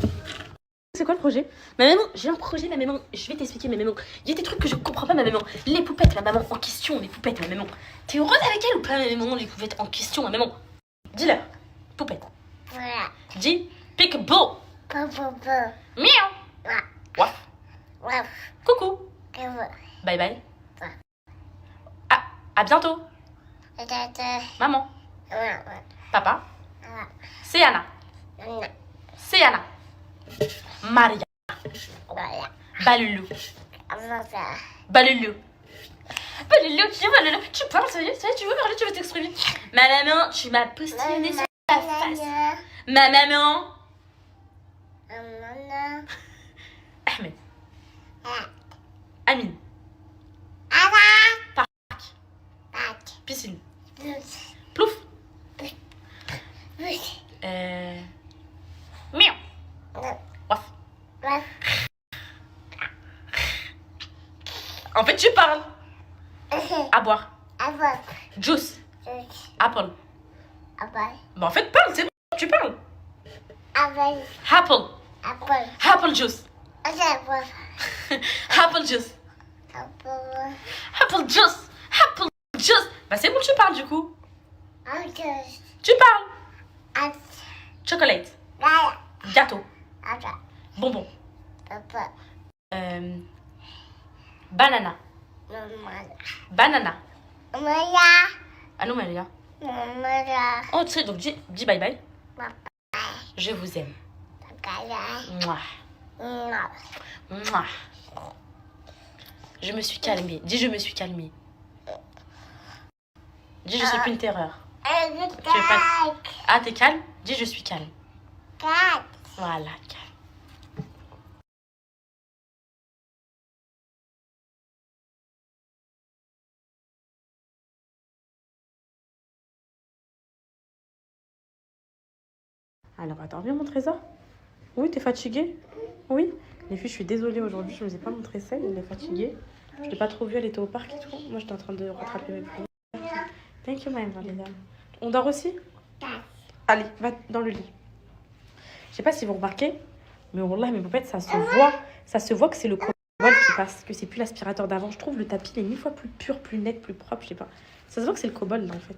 C'est quoi le projet? Ma maman, j'ai un projet, ma maman. Je vais t'expliquer, ma maman. Il y a des trucs que je comprends pas, ma maman. Les poupettes, ma maman, en question, les poupettes, ma maman. T'es heureuse avec elle ou pas, ma maman, les poupettes en question, ma maman? Dis-leur. Poupette. Voilà. Dis peekaboo. Papa. Miaou. Waf. Waf. Coucou. Papa. Bye bye. Ouais. Ah, à bientôt. Tata. Maman. Ouais. Papa. Ouais. C'est Anna. Ouais. C'est Anna. Maria. Voilà. Balulu. Avant ça. Balulu. Balulu, Balulu. Tu parles, ça y est, tu veux parler, tu veux t'exprimer. Ma maman, tu m'as postillonné sur la face. Ma maman. Maman. Ahmed. Ah. Amine. Avant. Parc. Bac. Piscine. Bus. Plouf. Bus. Miaou. Waf. Waf. En fait, tu parles. À boire. Avant. Juice. Bus. Apple. Avant. Bah en fait, parle, c'est bon, tu parles. Avant. Apple. Apple. Apple juice. Avant. Apple juice. Apple. Apple juice. Apple juice. Bah c'est bon, tu parles du coup. Apple. Tu parles. Apple. Chocolate. Voilà. Gâteau. Apple. Bonbon. Papa. Banana. Maman. Banana. Maman. Ah non, Maria. Maman. Oh, tu sais, donc dis bye bye. Papa. Je vous aime. Papa. Mouah. Non. Mouah. Je me suis calmée. Dis je me suis calmée. Dis je suis plus une terreur. Ah, t'es calme? Dis je suis calme. Voilà, calme. Alors, attends, viens mon trésor. Oui, t'es fatiguée? Oui. Les filles, je suis désolée aujourd'hui, je ne vous ai pas montré ça, elle est fatiguée. Je ne l'ai pas trop vue, elle était au parc et tout. Moi, j'étais en train de rattraper mes filles. Thank you, my Valida. On dort aussi? Allez, va dans le lit. Je sais pas si vous remarquez, mais wallah, mes poupettes, ça se voit. Ça se voit que c'est le cobalt qui passe, que c'est plus l'aspirateur d'avant. Je trouve le tapis, il est 1000 fois plus pur, plus net, plus propre, je sais pas. Ça se voit que c'est le cobalt, là, en fait.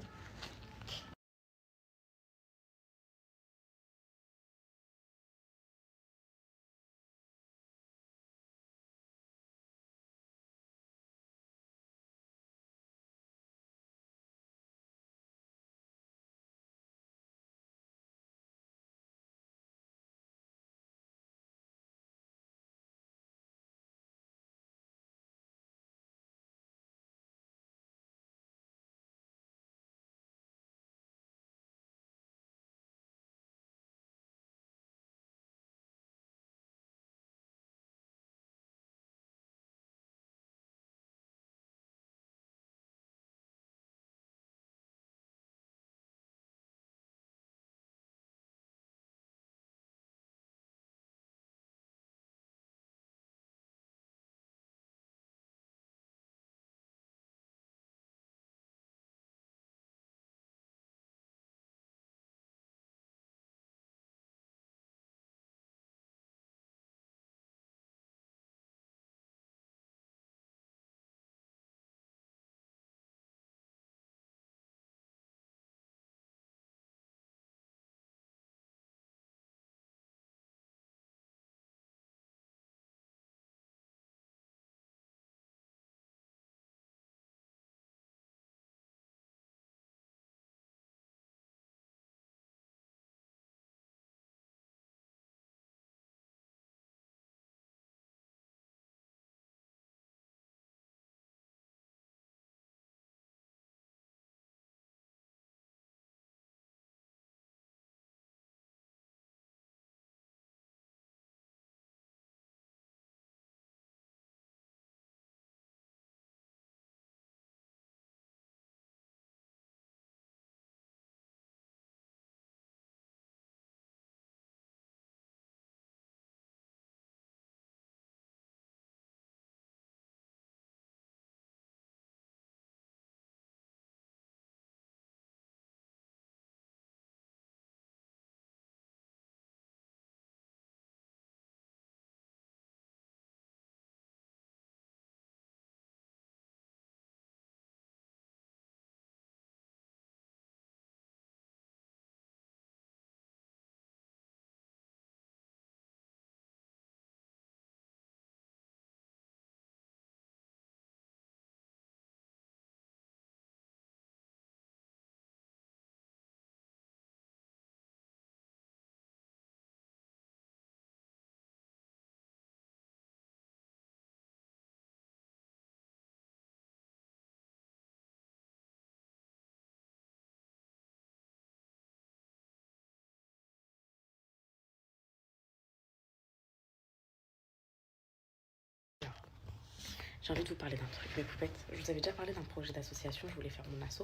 J'ai envie de vous parler d'un truc, mes poupettes. Je vous avais déjà parlé d'un projet d'association, je voulais faire mon asso.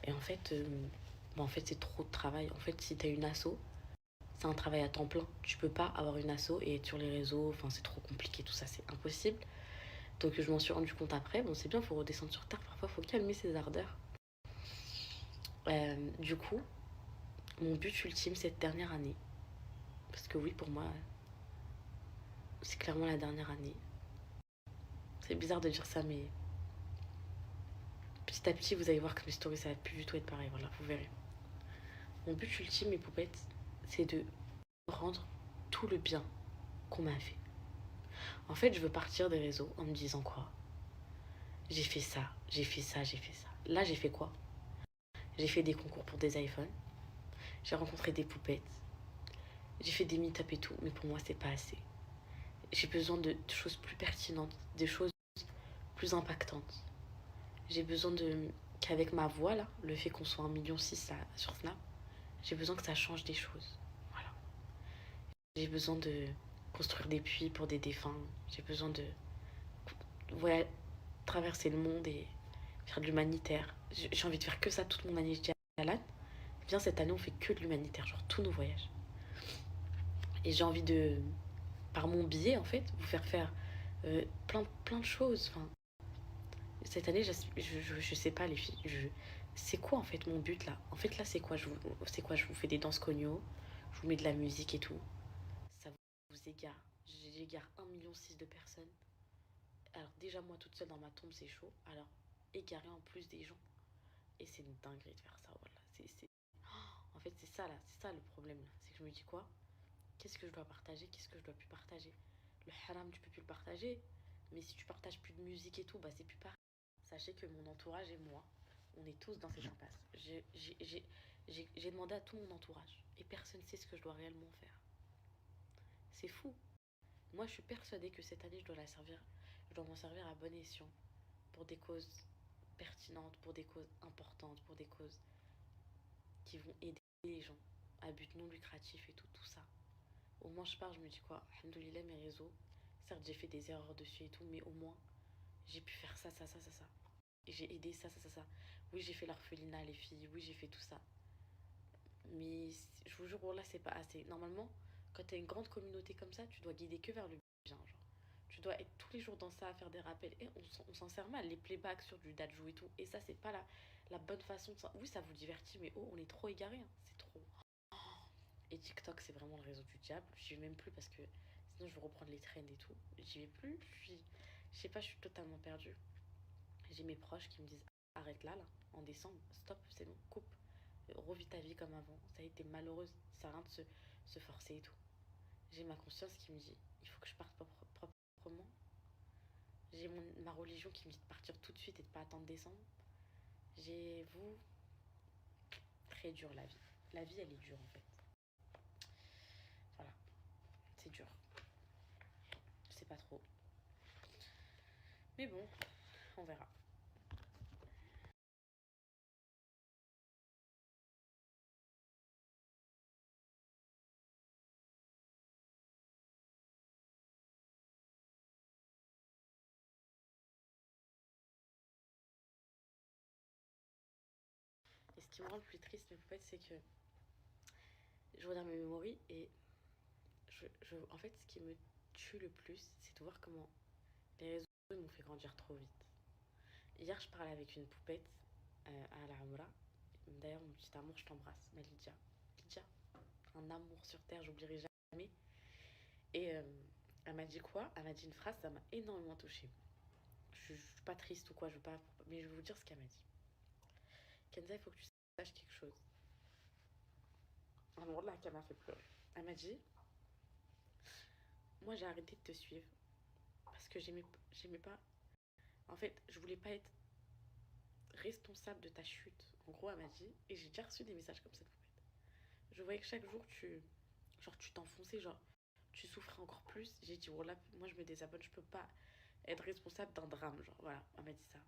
Et en fait c'est trop de travail. En fait, si t'as une asso, c'est un travail à temps plein. Tu peux pas avoir une asso et être sur les réseaux, enfin c'est trop compliqué, tout ça, c'est impossible. Donc je m'en suis rendu compte après. Bon, c'est bien, faut redescendre sur terre, parfois faut calmer ses ardeurs. Du coup, mon but ultime cette dernière année, parce que oui, pour moi, c'est clairement la dernière année. C'est bizarre de dire ça, mais petit à petit, vous allez voir que mes stories, ça va plus du tout être pareil. Voilà, vous verrez. Mon but ultime, mes poupettes, c'est de rendre tout le bien qu'on m'a fait. En fait, je veux partir des réseaux en me disant quoi? J'ai fait ça, j'ai fait ça, j'ai fait ça. Là, j'ai fait quoi? J'ai fait des concours pour des iPhones. J'ai rencontré des poupettes. J'ai fait des meet-up et tout, mais pour moi, c'est pas assez. J'ai besoin de choses plus pertinentes, des choses plus impactantes. J'ai besoin qu'avec ma voix, là, le fait qu'on soit 1,6 million sur Snap, j'ai besoin que ça change des choses. Voilà. J'ai besoin de construire des puits pour des défunts. J'ai besoin de traverser le monde et faire de l'humanitaire. J'ai envie de faire que ça toute mon année. Je dis à Alan, viens, cette année, on fait que de l'humanitaire, genre tous nos voyages. Et j'ai envie de, par mon billet, en fait, vous faire plein de choses. Enfin, cette année, je sais pas, les filles. C'est quoi, en fait, mon but, là? En fait, là, c'est quoi? Je vous fais des danses cogno, je vous mets de la musique et tout. Ça vous égare. J'égare 1,6 million de personnes. Alors, déjà, moi, toute seule dans ma tombe, c'est chaud. Alors, égarer en plus des gens. Et c'est une dinguerie de faire ça, voilà. En fait, c'est ça, là. C'est ça, le problème, là. C'est que je me dis quoi? Qu'est-ce que je dois partager? Qu'est-ce que je dois plus partager? Le haram, tu peux plus le partager. Mais si tu partages plus de musique et tout, bah, c'est plus pareil. Sachez que mon entourage et moi, on est tous dans cette impasse. J'ai demandé à tout mon entourage. Et personne ne sait ce que je dois réellement faire. C'est fou. Moi, je suis persuadée que cette année, je dois m'en servir à bon escient. Pour des causes pertinentes, pour des causes importantes, pour des causes qui vont aider les gens à but non lucratif et tout ça. Au moins, je pars, je me dis quoi? Alhamdoulilah, mes réseaux. Certes, j'ai fait des erreurs dessus et tout, mais au moins, j'ai pu faire ça. Et j'ai aidé ça. Oui, j'ai fait l'orphelinat, les filles. Oui, j'ai fait tout ça. Mais je vous jure, là, c'est pas assez. Normalement, quand t'as une grande communauté comme ça, tu dois guider que vers le bien, genre. Tu dois être tous les jours dans ça, à faire des rappels. Et on s'en sert mal, les playbacks sur du dajou et tout. Et ça, c'est pas la bonne façon de ça. Oui, ça vous divertit, mais oh, on est trop égarés, hein. C'est trop. Et TikTok, c'est vraiment le réseau du diable. J'y vais même plus parce que sinon, je vais reprendre les trends et tout. J'y vais plus. Je sais pas, je suis totalement perdue. J'ai mes proches qui me disent arrête là, en décembre, stop, c'est bon, coupe. Revis ta vie comme avant. Ça a été malheureuse. Ça sert à rien de se forcer et tout. J'ai ma conscience qui me dit il faut que je parte proprement. J'ai ma religion qui me dit de partir tout de suite et de pas attendre décembre. J'ai vous très dur la vie. La vie elle est dure en fait. Voilà, c'est dur. Je sais pas trop. Mais bon, on verra. Et ce qui me rend le plus triste, mes poupettes, c'est que je regarde mes mémories et en fait, ce qui me tue le plus, c'est de voir comment les réseaux m'ont fait grandir trop vite. Hier, je parlais avec une poupette à la Hamra. D'ailleurs, mon petit amour, je t'embrasse, ma Lydia. Lydia, un amour sur terre, j'oublierai jamais. Et elle m'a dit quoi? Elle m'a dit une phrase, ça m'a énormément touchée. Je suis pas triste ou quoi, je veux pas, mais je vais vous dire ce qu'elle m'a dit. Kenza, il faut que tu saches quelque chose. Un moment là, qu'elle m'a fait pleurer. Elle m'a dit, moi j'ai arrêté de te suivre parce que j'aimais pas. En fait, je voulais pas être responsable de ta chute. En gros, elle m'a dit, et j'ai déjà reçu des messages comme ça de poupette. Je voyais que chaque jour, tu t'enfonçais, genre, tu souffrais encore plus. J'ai dit, voilà, moi je me désabonne, je peux pas être responsable d'un drame, genre, voilà, elle m'a dit ça.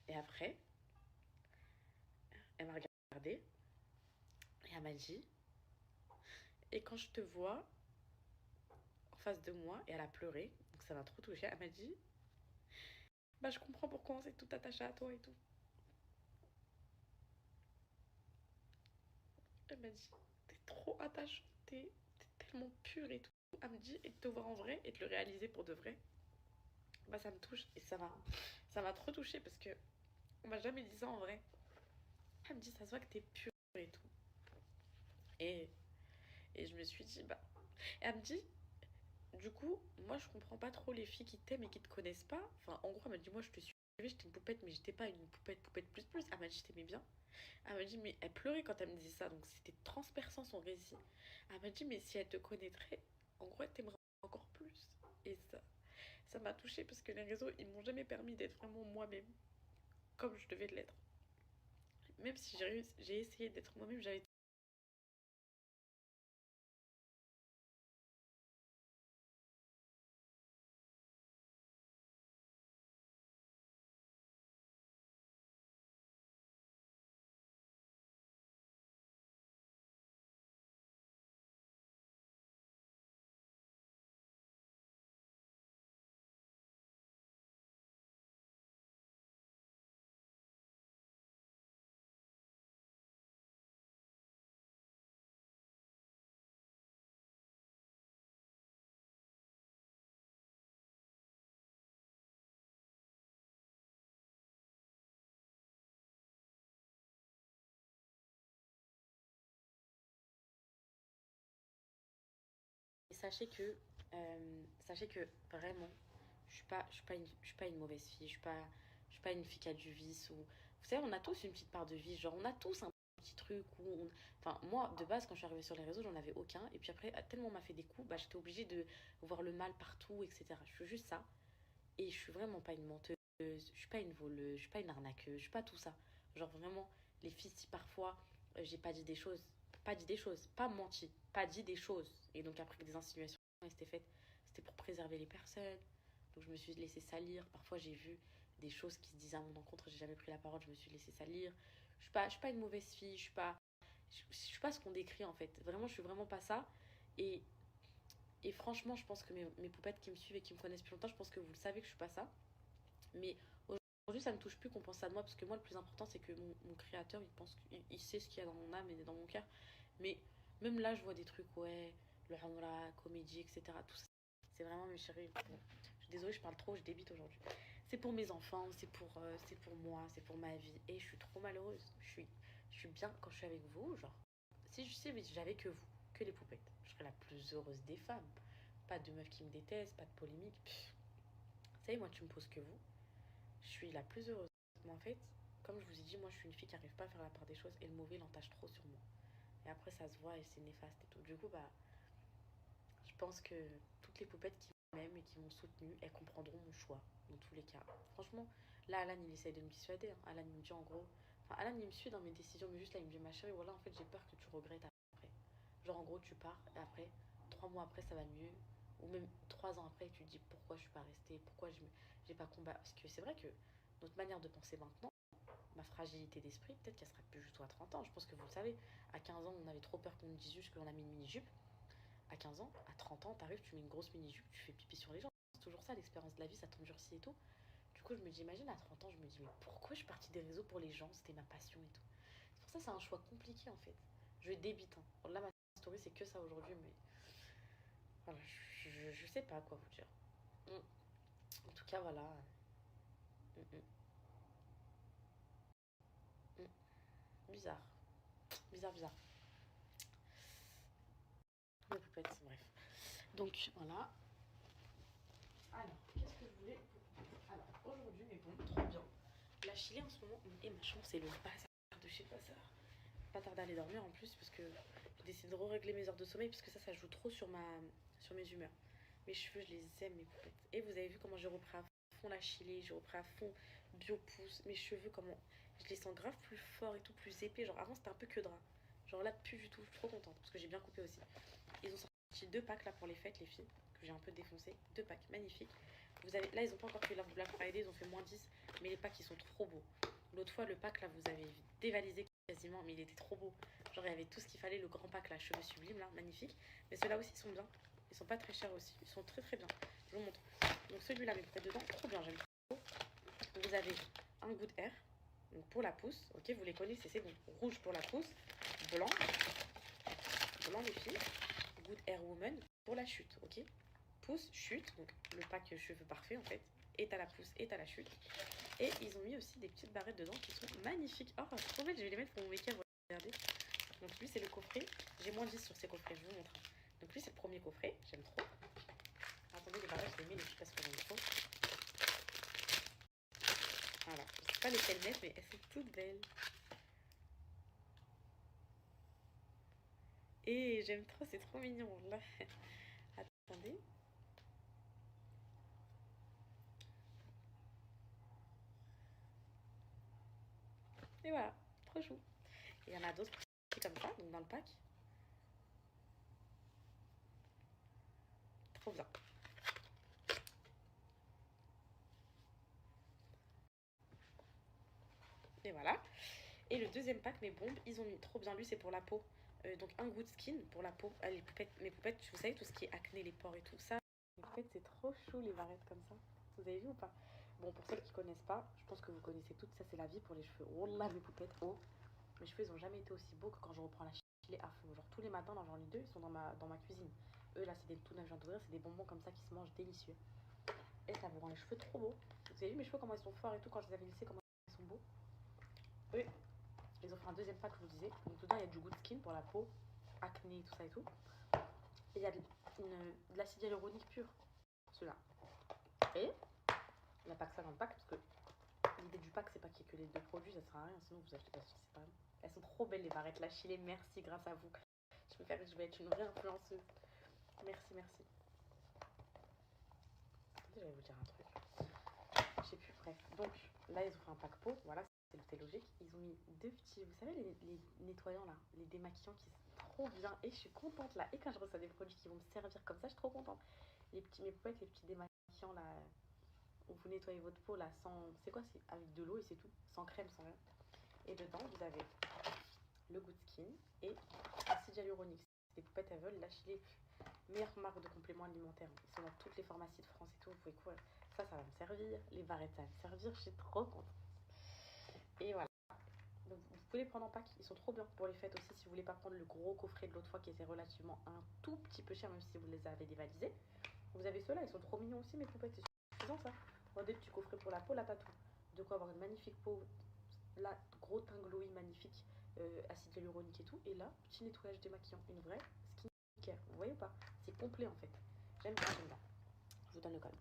Et après, elle m'a regardée et elle m'a dit, et quand je te vois en face de moi, et elle a pleuré, donc ça m'a trop touchée, elle m'a dit, Bah, je comprends pourquoi on s'est tout attaché à toi et tout. Elle m'a dit, t'es trop attachante, t'es tellement pure et tout. Elle me dit, et de te voir en vrai et de le réaliser pour de vrai, bah ça me touche et ça m'a trop touchée parce que on m'a jamais dit ça en vrai. Elle me dit, ça se voit que t'es pure et tout. Et, et je me suis dit, bah. Et elle me dit, du coup, moi je comprends pas trop les filles qui t'aiment et qui te connaissent pas. Enfin, en gros, elle m'a dit, moi je te suivais, j'étais une poupette, mais j'étais pas une poupette plus plus. Elle m'a dit, je t'aimais bien. Elle m'a dit, mais elle pleurait quand elle me disait ça, donc c'était transperçant son récit. Elle m'a dit, mais si elle te connaîtrait, en gros, elle t'aimerait encore plus. Et ça m'a touchée parce que les réseaux, ils m'ont jamais permis d'être vraiment moi-même, comme je devais l'être. Même si j'ai essayé d'être moi-même, j'avais. Et sachez que vraiment, je suis pas une mauvaise fille, je suis pas une fille qui a du vice. Ou... Vous savez, on a tous une petite part de vice, genre on a tous un petit truc où on... Enfin, moi, de base, quand je suis arrivée sur les réseaux, j'en avais aucun. Et puis après, tellement on m'a fait des coups, bah, j'étais obligée de voir le mal partout, etc. Je suis juste ça. Et je suis vraiment pas une menteuse, je suis pas une voleuse, je suis pas une arnaqueuse, je suis pas tout ça. Genre vraiment, les filles, si parfois j'ai pas dit des choses, pas menti, pas dit des choses. Et donc après que des insinuations étaient faites, c'était pour préserver les personnes. Donc je me suis laissée salir. Parfois j'ai vu des choses qui se disaient à mon encontre, j'ai jamais pris la parole, je me suis laissée salir. Je suis pas une mauvaise fille, je suis pas ce qu'on décrit en fait. Vraiment, je suis vraiment pas ça. Et et franchement, je pense que mes poupettes qui me suivent et qui me connaissent depuis longtemps, je pense que vous le savez que je suis pas ça. Mais aujourd'hui, ça me touche plus qu'on pense ça de moi, parce que moi, le plus important, c'est que mon créateur, il pense il sait ce qu'il y a dans mon âme et dans mon cœur. Mais même là, je vois des trucs, ouais, le hamra, comédie, etc. Tout ça, c'est vraiment mes chéris. Bon, je suis désolée, je parle trop, je débite aujourd'hui. C'est pour mes enfants, c'est pour moi, c'est pour ma vie. Et je suis trop malheureuse. Je suis bien quand je suis avec vous, genre. Si je sais, mais j'avais que vous, que les poupettes, je serais la plus heureuse des femmes. Pas de meufs qui me détestent, pas de polémique. Pff. Vous savez, moi, tu me poses que vous. Je suis la plus heureuse. Mais en fait, comme je vous ai dit, moi, je suis une fille qui n'arrive pas à faire la part des choses et le mauvais l'entache trop sur moi. Et après, ça se voit et c'est néfaste et tout. Du coup, bah, je pense que toutes les poupettes qui m'aiment et qui m'ont soutenue, elles comprendront mon choix, dans tous les cas. Franchement, là, Alan, il essaye de me dissuader. Hein. Alan, il me dit en gros. Enfin, Alan, il me suit dans mes décisions, mais juste là, il me dit, ma chérie, voilà, en fait, j'ai peur que tu regrettes après. Genre, en gros, tu pars et après, 3 mois après, ça va mieux. Ou même 3 ans après, tu te dis pourquoi je suis pas restée, pourquoi j'ai pas combattu. Parce que c'est vrai que notre manière de penser maintenant, ma fragilité d'esprit, peut-être qu'elle sera plus juste à 30 ans. Je pense que vous le savez, à 15 ans, on avait trop peur qu'on nous dise juste qu'on a mis une mini-jupe. À 15 ans, à 30 ans, t'arrives, tu mets une grosse mini-jupe, tu fais pipi sur les gens. C'est toujours ça, l'expérience de la vie, ça t'endurcit et tout. Du coup, je me dis, imagine à 30 ans, je me dis, mais pourquoi je suis partie des réseaux pour les gens? C'était ma passion et tout. C'est pour ça que c'est un choix compliqué en fait. Je débite. Hein. Là, ma story, c'est que ça aujourd'hui, mais voilà, je sais pas quoi vous dire. En tout cas, voilà. Mm, mm, mm. Bizarre. Bizarre, bizarre. Les poupettes, bref. Donc, voilà. Alors, qu'est-ce que je voulais. Alors, aujourd'hui, mais bon, trop bien. La Chili en ce moment, et ma chambre, c'est le bazar de chez bazar. Pas tarder à aller dormir en plus, parce que j'ai décidé de régler mes heures de sommeil, parce que ça joue trop sur mes humeurs. Mes cheveux, je les aime, mes poupettes. Et vous avez vu comment j'ai repris à fond la Chili, j'ai repris à fond Biopousse. Mes cheveux, comment je les sens grave plus forts et tout, plus épais. Genre, avant, c'était un peu que drap. Genre là, plus du tout. Je suis trop contente, parce que j'ai bien coupé aussi. Ils ont sorti 2 packs là pour les fêtes, les filles, que j'ai un peu défoncé. 2 packs, magnifiques. Vous avez, là, ils ont pas encore fait leur Black Friday, ils ont fait -10, mais les packs, ils sont trop beaux. L'autre fois, le pack là, vous avez dévalisé quasiment, mais il était trop beau. Genre, il y avait tout ce qu'il fallait, le grand pack là, cheveux sublimes là, magnifique. Mais ceux-là aussi sont bien. Ils sont pas très chers aussi. Ils sont très très bien. Je vous montre. Donc celui-là, mais peut-être dedans, trop bien, j'aime trop. Vous avez un Good Air donc pour la pousse, ok, vous les connaissez, c'est bon. Rouge pour la pousse, blanc les filles, Good Air Woman pour la chute, ok. Pousse, chute, donc le pack cheveux parfait en fait, et à la pousse et à la chute. Et ils ont mis aussi des petites barrettes dedans qui sont magnifiques. Oh, c'est trop belle, je vais les mettre pour mon make-up, regardez. Donc lui c'est le coffret, j'ai moins 10 sur ces coffrets, je vous montre. Donc lui c'est le premier coffret, j'aime trop. Attendez, les barrettes, je les mets les filles parce que j'en ai trop. Voilà, je sais pas lesquelles mettre, mais elles sont toutes belles. Et j'aime trop, c'est trop mignon là. Attendez. Et voilà, trop chou. Et il y en a d'autres comme ça, donc dans le pack. Trop bien. Et voilà. Et le deuxième pack, mes bombes, ils ont mis trop bien. Lui, c'est pour la peau. Donc un Good Skin pour la peau. Ah, les poupettes, mes poupettes, vous savez, tout ce qui est acné, les pores et tout ça. En fait, c'est trop chou les barrettes comme ça. Vous avez vu ou pas? Bon, pour celles qui connaissent pas, je pense que vous connaissez toutes. Ça, c'est la vie pour les cheveux. Oh là, mes poupettes, oh. Mes cheveux, ils ont jamais été aussi beaux que quand je reprends la chile à fond. Genre tous les matins, j'en ai deux, ils sont dans ma cuisine. Eux, là, c'est des tout neufs, je viens d'ouvrir. C'est des bonbons comme ça qui se mangent délicieux. Et ça vous rend les cheveux trop beaux. Vous avez vu mes cheveux, comment ils sont forts et tout, quand je les avais lissés, comment ils sont beaux. Eux, ils ont fait un deuxième pack, je vous disais. Donc dedans, il y a du Good Skin pour la peau, acné, tout ça et tout. Et il y a de l'acide hyaluronique pur, ceux-là. Et il n'y a pas que ça dans le pack, parce que l'idée du pack, c'est pas qu'il y ait que les deux produits, ça sert à rien, sinon vous achetez pas séparément. Elles sont trop belles les barrettes, la Chile, merci grâce à vous. Je vais être une vraie influenceuse. Merci, merci. Attendez, j'allais vous dire un truc. Je sais plus, bref. Donc là, ils ont fait un pack peau, voilà, c'est logique. Ils ont mis deux petits, vous savez, les nettoyants là, les démaquillants qui sont trop bien. Et je suis contente là. Et quand je reçois des produits qui vont me servir comme ça, je suis trop contente. Les petits, mes poupettes, les petits démaquillants là, où vous nettoyez votre peau là sans. C'est quoi? C'est avec de l'eau et c'est tout. Sans crème, sans rien. Et dedans, vous avez le Good Skin et l'acide hyaluronique. Les poupettes, elles veulent lâcher les meilleures marques de compléments alimentaires. Ils sont dans toutes les pharmacies de France et tout. Vous pouvez quoi? Ça va me servir. Les barrettes, ça va me servir. Je suis trop contente. Et voilà. Donc vous pouvez les prendre en pack. Ils sont trop bien pour les fêtes aussi. Si vous voulez pas prendre le gros coffret de l'autre fois qui était relativement un tout petit peu cher, même si vous les avez dévalisés. Vous avez ceux-là. Ils sont trop mignons aussi, mes poupettes. C'est suffisant ça. Bon, des petits coffrets pour la peau. Là, t'as tout. De quoi avoir une magnifique peau. Là, gros teint glowy magnifique. Acide hyaluronique et tout. Et là, petit nettoyage démaquillant. Une vraie skincare. Vous voyez ou pas? C'est complet en fait. J'aime bien, j'aime bien. Je vous donne le code.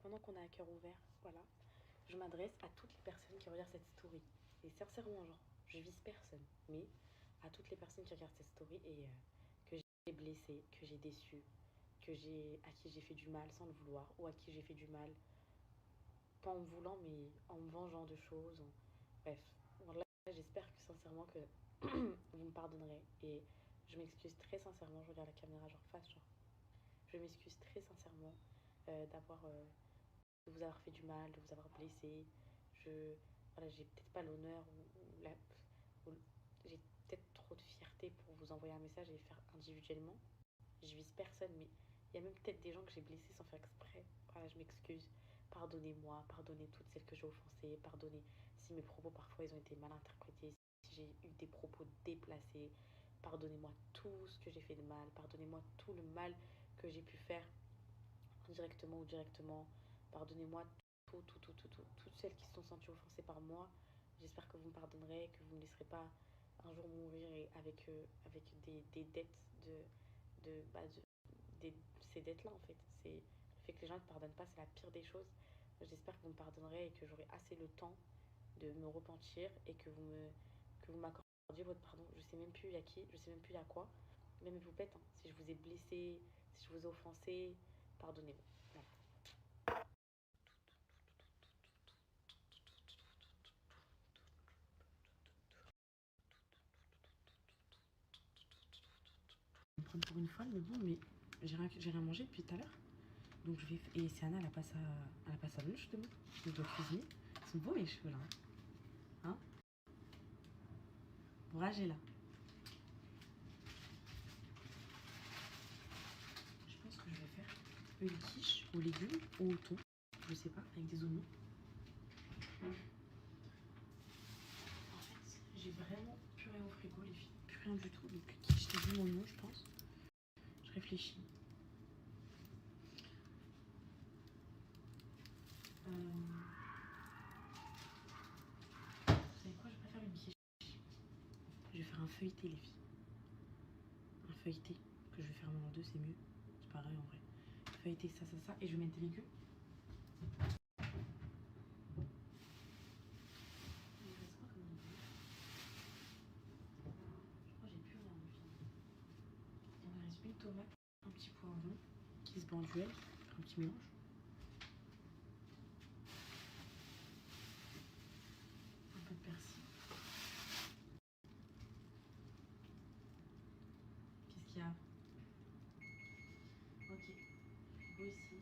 Pendant qu'on a un cœur ouvert, voilà, je m'adresse à toutes les personnes qui regardent cette story. Et sincèrement, genre, je vise personne, mais à toutes les personnes qui regardent cette story et que j'ai blessé, que j'ai déçu, à qui j'ai fait du mal sans le vouloir, ou à qui j'ai fait du mal, pas en me voulant, mais en me vengeant de choses. Bref, voilà, j'espère que sincèrement que vous me pardonnerez. Et je m'excuse très sincèrement, je regarde la caméra genre face, genre. Je m'excuse très sincèrement d'avoir de vous avoir fait du mal, de vous avoir blessé. Voilà, j'ai peut-être pas l'honneur ou j'ai peut-être trop de fierté pour vous envoyer un message et le faire individuellement. Je vise personne, mais il y a même peut-être des gens que j'ai blessés sans faire exprès. Voilà, je m'excuse. Pardonnez-moi, pardonnez toutes celles que j'ai offensées, pardonnez si mes propos parfois ils ont été mal interprétés, si j'ai eu des propos déplacés. Pardonnez-moi tout ce que j'ai fait de mal, pardonnez-moi tout le mal que j'ai pu faire indirectement ou directement. Pardonnez-moi toutes celles qui se sont senties offensées par moi. J'espère que vous me pardonnerez, que vous ne me laisserez pas un jour mourir avec des dettes ces dettes-là en fait. C'est le fait que les gens ne pardonnent pas, c'est la pire des choses. J'espère que vous me pardonnerez et que j'aurai assez le temps de me repentir et que vous m'accordiez votre pardon. Je sais même plus il y a qui, je sais même plus il y a quoi. Même vous pète, hein. Si je vous ai blessé, si je vous ai offensé, pardonnez-moi. Voilà. Je vais me prendre pour une folle, mais bon, mais j'ai rien mangé depuis tout à l'heure. Donc je vais. Et c'est Anna, elle a pas sa lunch demain. Je dois cuisiner. Ils sont beaux mes cheveux là. Hein? Courage est là. Je pense que je vais faire une quiche aux légumes ou au thon. Je sais pas, avec des oignons. En fait, j'ai vraiment plus rien au frigo, les filles. Plus rien du tout. Donc quiche, légumes, oignons, je pense. Je réfléchis. Vous savez quoi, je vais pas faire une quiche. Je vais faire un feuilleté, les filles. Un feuilleté que je vais faire en deux, c'est mieux. C'est pareil en vrai. Feuilleté, ça. Et je vais mettre des légumes. Une tomate, un petit poivron qui se bat en duel, un petit mélange. Un peu de persil. Qu'est-ce qu'il y a? Ok, frigo ici.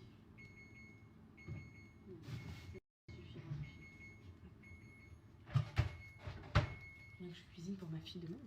Bien que je cuisine pour ma fille demain.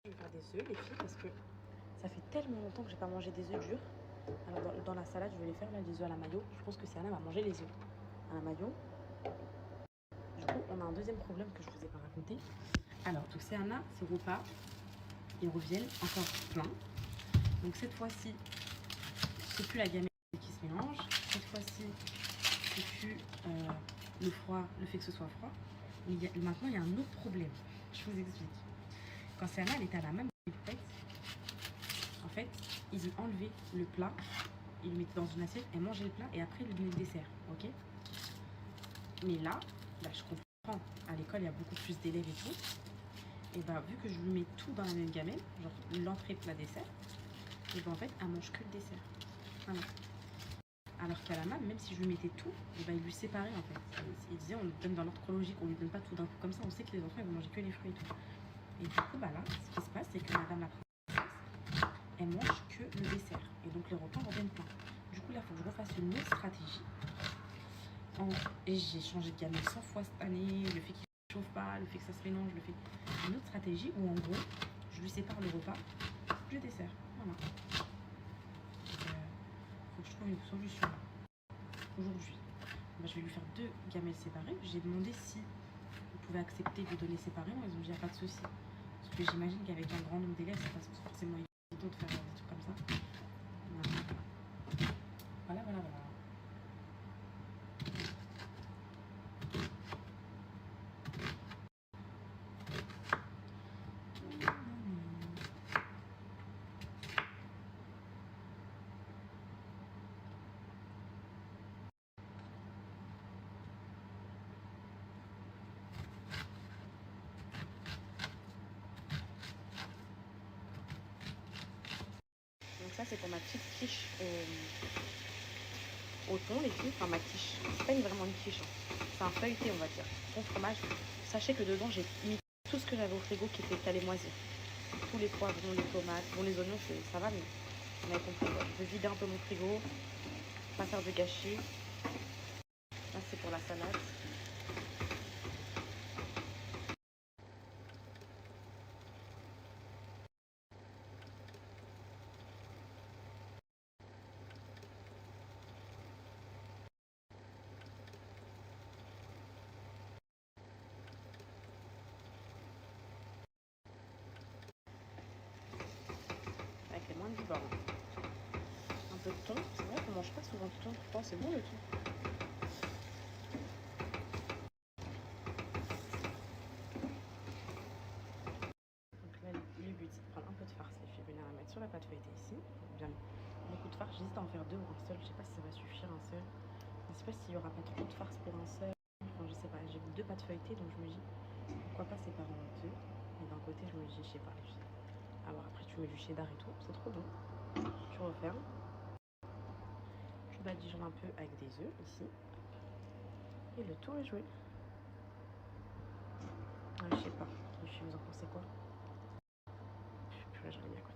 Je vais faire des œufs, les filles, parce que ça fait tellement longtemps que j'ai pas mangé des œufs durs. Alors dans la salade, je vais les faire là, des œufs à la mayo. Je pense que c'est Anna va manger les œufs à la mayo. Du coup, on a un deuxième problème que je vous ai pas raconté. Alors, donc c'est Anna, ses repas, ils reviennent encore plein. Donc cette fois-ci, c'est plus la gamelle qui se mélange. Cette fois-ci, c'est plus le fait que ce soit froid. Mais maintenant, il y a un autre problème. Je vous explique. Quand Anna, elle était à la même fête, en fait, ils ont enlevé le plat, ils le mettaient dans une assiette, elle mangeait le plat et après, ils lui donnaient le dessert. Ok? Mais là, je comprends. À l'école, il y a beaucoup plus d'élèves et tout. Et bah, vu que je lui mets tout dans la même gamelle, genre l'entrée, plat, dessert, et bah, en fait, elle mange que le dessert. Voilà. Alors qu'à la même si je lui mettais tout, et bah, il lui séparait en fait. Il disait, on lui donne dans l'ordre chronologique, on lui donne pas tout d'un coup comme ça, on sait que les enfants, ils vont manger que les fruits et tout. Et du coup, bah là, ce qui se passe, c'est que madame la princesse, elle mange que le dessert. Et donc, les repas reviennent plein. Du coup, là, il faut que je refasse une autre stratégie. Et j'ai changé de gamelle 100 fois cette année, le fait qu'il ne chauffe pas, le fait que ça se mélange, le fait... Une autre stratégie où, en gros, je lui sépare le repas du dessert. Voilà. Faut que je trouve une solution. Aujourd'hui, bah, je vais lui faire 2 gamelles séparées. J'ai demandé si vous pouvez accepter de donner séparément. Ils ont dit, il n'y a pas de souci. Parce que j'imagine qu'avec un grand nombre d'élèves, c'est pas forcément évident de faire des trucs comme ça. Voilà. Voilà. Donc ça, c'est pour ma petite quiche au thon, les filles. Enfin, ma quiche. C'est pas vraiment une quiche. Hein. C'est un feuilleté, on va dire. Bon fromage. Sachez que dedans, j'ai mis tout ce que j'avais au frigo qui était allé moisir. Tous les poivrons, les tomates. Bon, les oignons, ça va, mais vous m'avez compris. Je vais vider un peu mon frigo. Pas faire de gâchis. Là, c'est pour la salade. bon, putain, oh, c'est bon le tout. Donc là, le but c'est de prendre un peu de farce, les filles, venir la mettre sur la pâte feuilletée ici. Bien, beaucoup de farce, j'hésite à en faire 2 ou un seul, je sais pas si ça va suffire un seul. Je sais pas s'il y aura pas trop de farce pour un seul. Enfin, je sais pas, j'ai 2 pâtes feuilletées donc je me dis pourquoi pas séparer en 2. Et d'un côté, je me dis, je sais pas, les filles. Alors après, tu mets du cheddar et tout, c'est trop bon. Tu refermes. Tu badigeons un peu avec des œufs ici. Et le tour est joué. Ah, je sais pas, les filles, vous en pensez quoi? Purée, je l'ai mis à côté.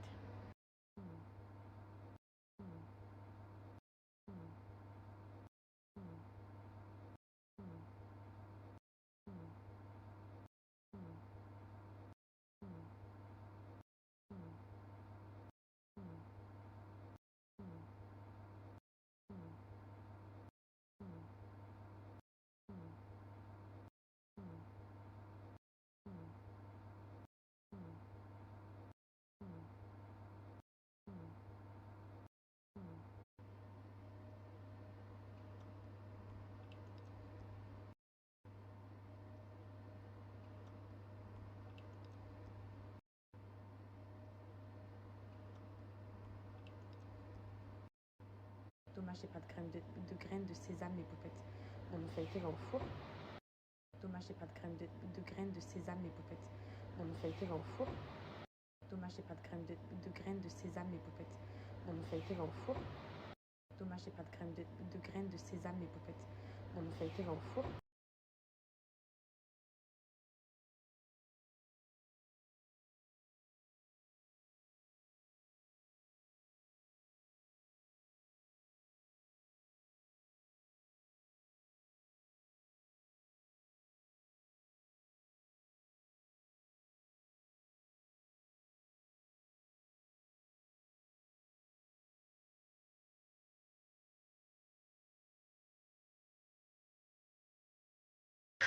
Dommage, j'ai pas de graines de sésame, les poupettes. Dans mon feuilleté va au four. Dommage, j'ai pas de graines de sésame, les poupettes. Dans mon feuilleté va au four. Dommage, j'ai pas de graines de sésame, les poupettes. Dans mon feuilleté va au four. Dommage, j'ai pas de graines de sésame, les poupettes. Dans mon feuilleté va au four.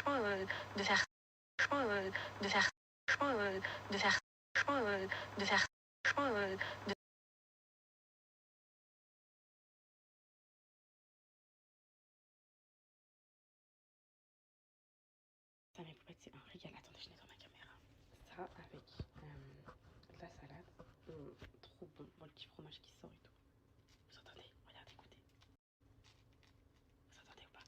De faire de faire de faire de faire ça, mes poupettes, c'est un régal. Attendez, je nettoie ma caméra. Ça avec de la salade. Trop bon. Bon, le petit fromage qui sort et tout. Vous entendez? Regardez, écoutez. Vous entendez ou pas?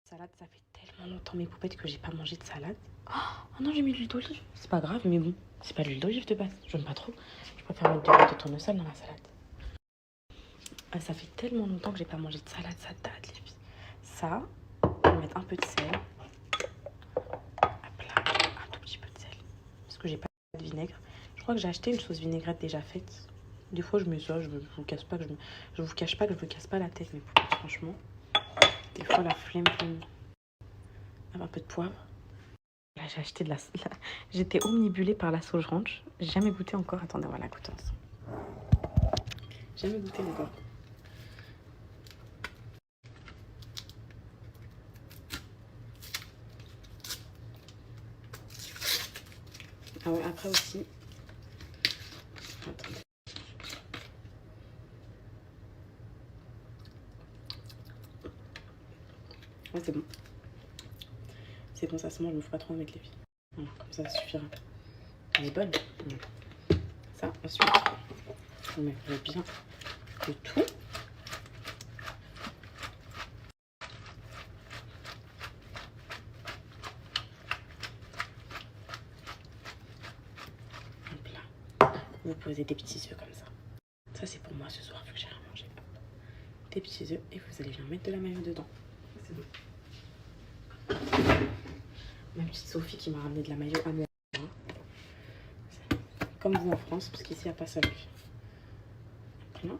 Salade, ça fait tellement longtemps, mes poupettes, que j'ai pas mangé de salade. Oh non, j'ai mis de l'huile d'olive. C'est pas grave, mais bon, c'est pas de l'huile d'olive de base. J'aime pas trop. Je préfère mettre de l'huile de tournesol dans la salade. Ah, ça fait tellement longtemps que j'ai pas mangé de salade, ça date, les filles. Ça, on va mettre un peu de sel. Hop là, un tout petit peu de sel. Parce que j'ai pas de vinaigre. Je crois que j'ai acheté une sauce vinaigrette déjà faite. Des fois, je mets ça, je vous cache pas que je vous cache pas que je me casse pas la tête, mais franchement. Des fois, la flemme. Un peu de poivre. Là, j'ai acheté de la... J'étais omnibulée par la sauge ranch. J'ai jamais goûté encore. Attendez, on va la goûter ensemble. Jamais goûté encore. Ah ouais, après aussi. Attendez. Ouais, c'est bon. C'est bon, ça se mange, je me ferai pas trop en mettre les filles. Voilà, comme ça suffira. Elle est bonne. Ça, ensuite, on met bien le tout. Hop là. Vous posez des petits œufs comme ça. Ça, c'est pour moi ce soir, vu que j'ai rien mangé. Des petits œufs et vous allez bien mettre de la mayo dedans. C'est bon. Ma petite Sophie qui m'a ramené de la mayo à moi. Comme vous en France, parce qu'ici il n'y a pas ça. Voilà.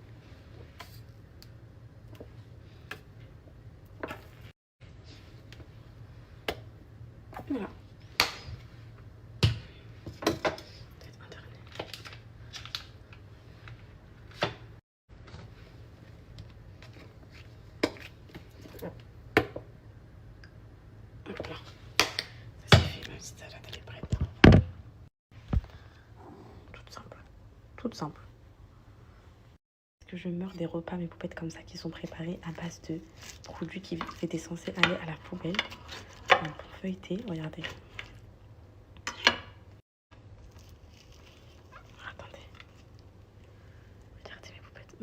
Voilà. Peut-être internet. Hop là. Ça c'est fait, ma petite salade elle est prête. toute simple. Parce que je meurs des repas, mes poupettes comme ça, qui sont préparés à base de produits qui étaient censés aller à la poubelle. Donc, pour feuilleter, regardez. Attendez. Regardez mes poupettes.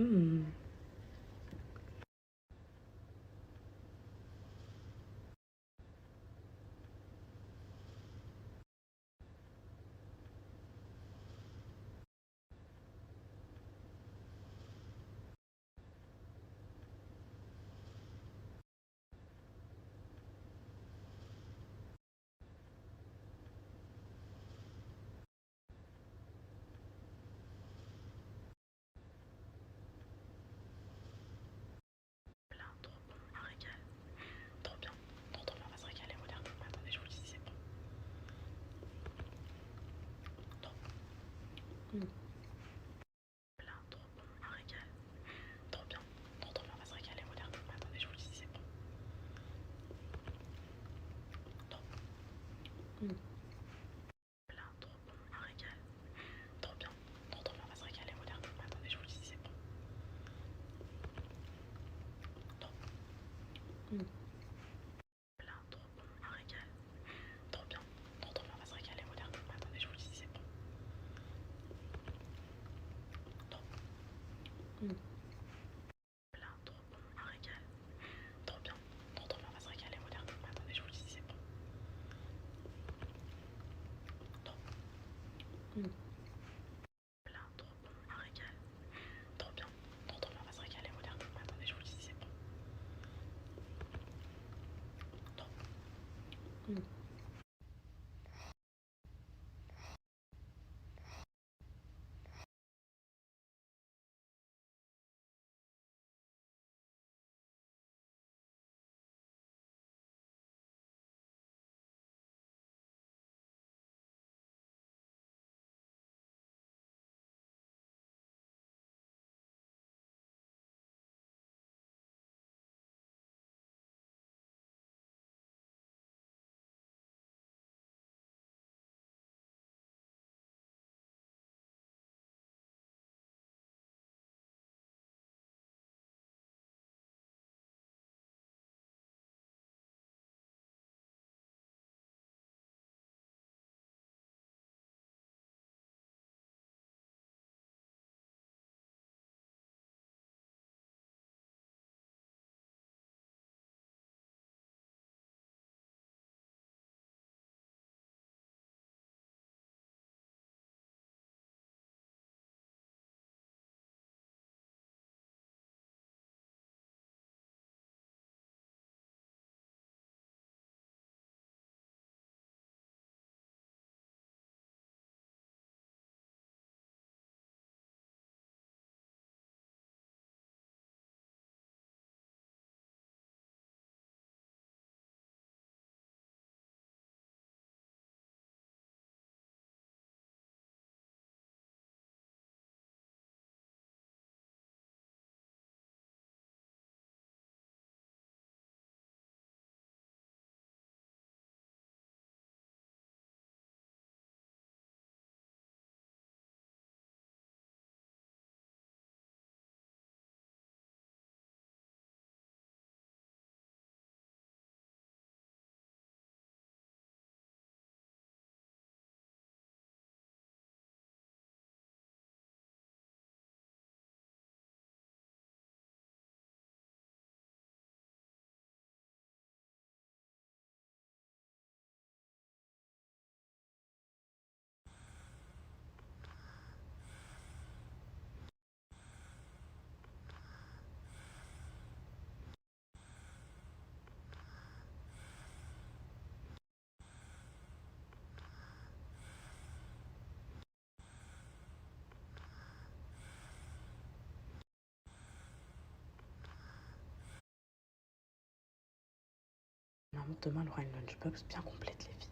Maman, demain, elle aura une lunchbox bien complète, les filles.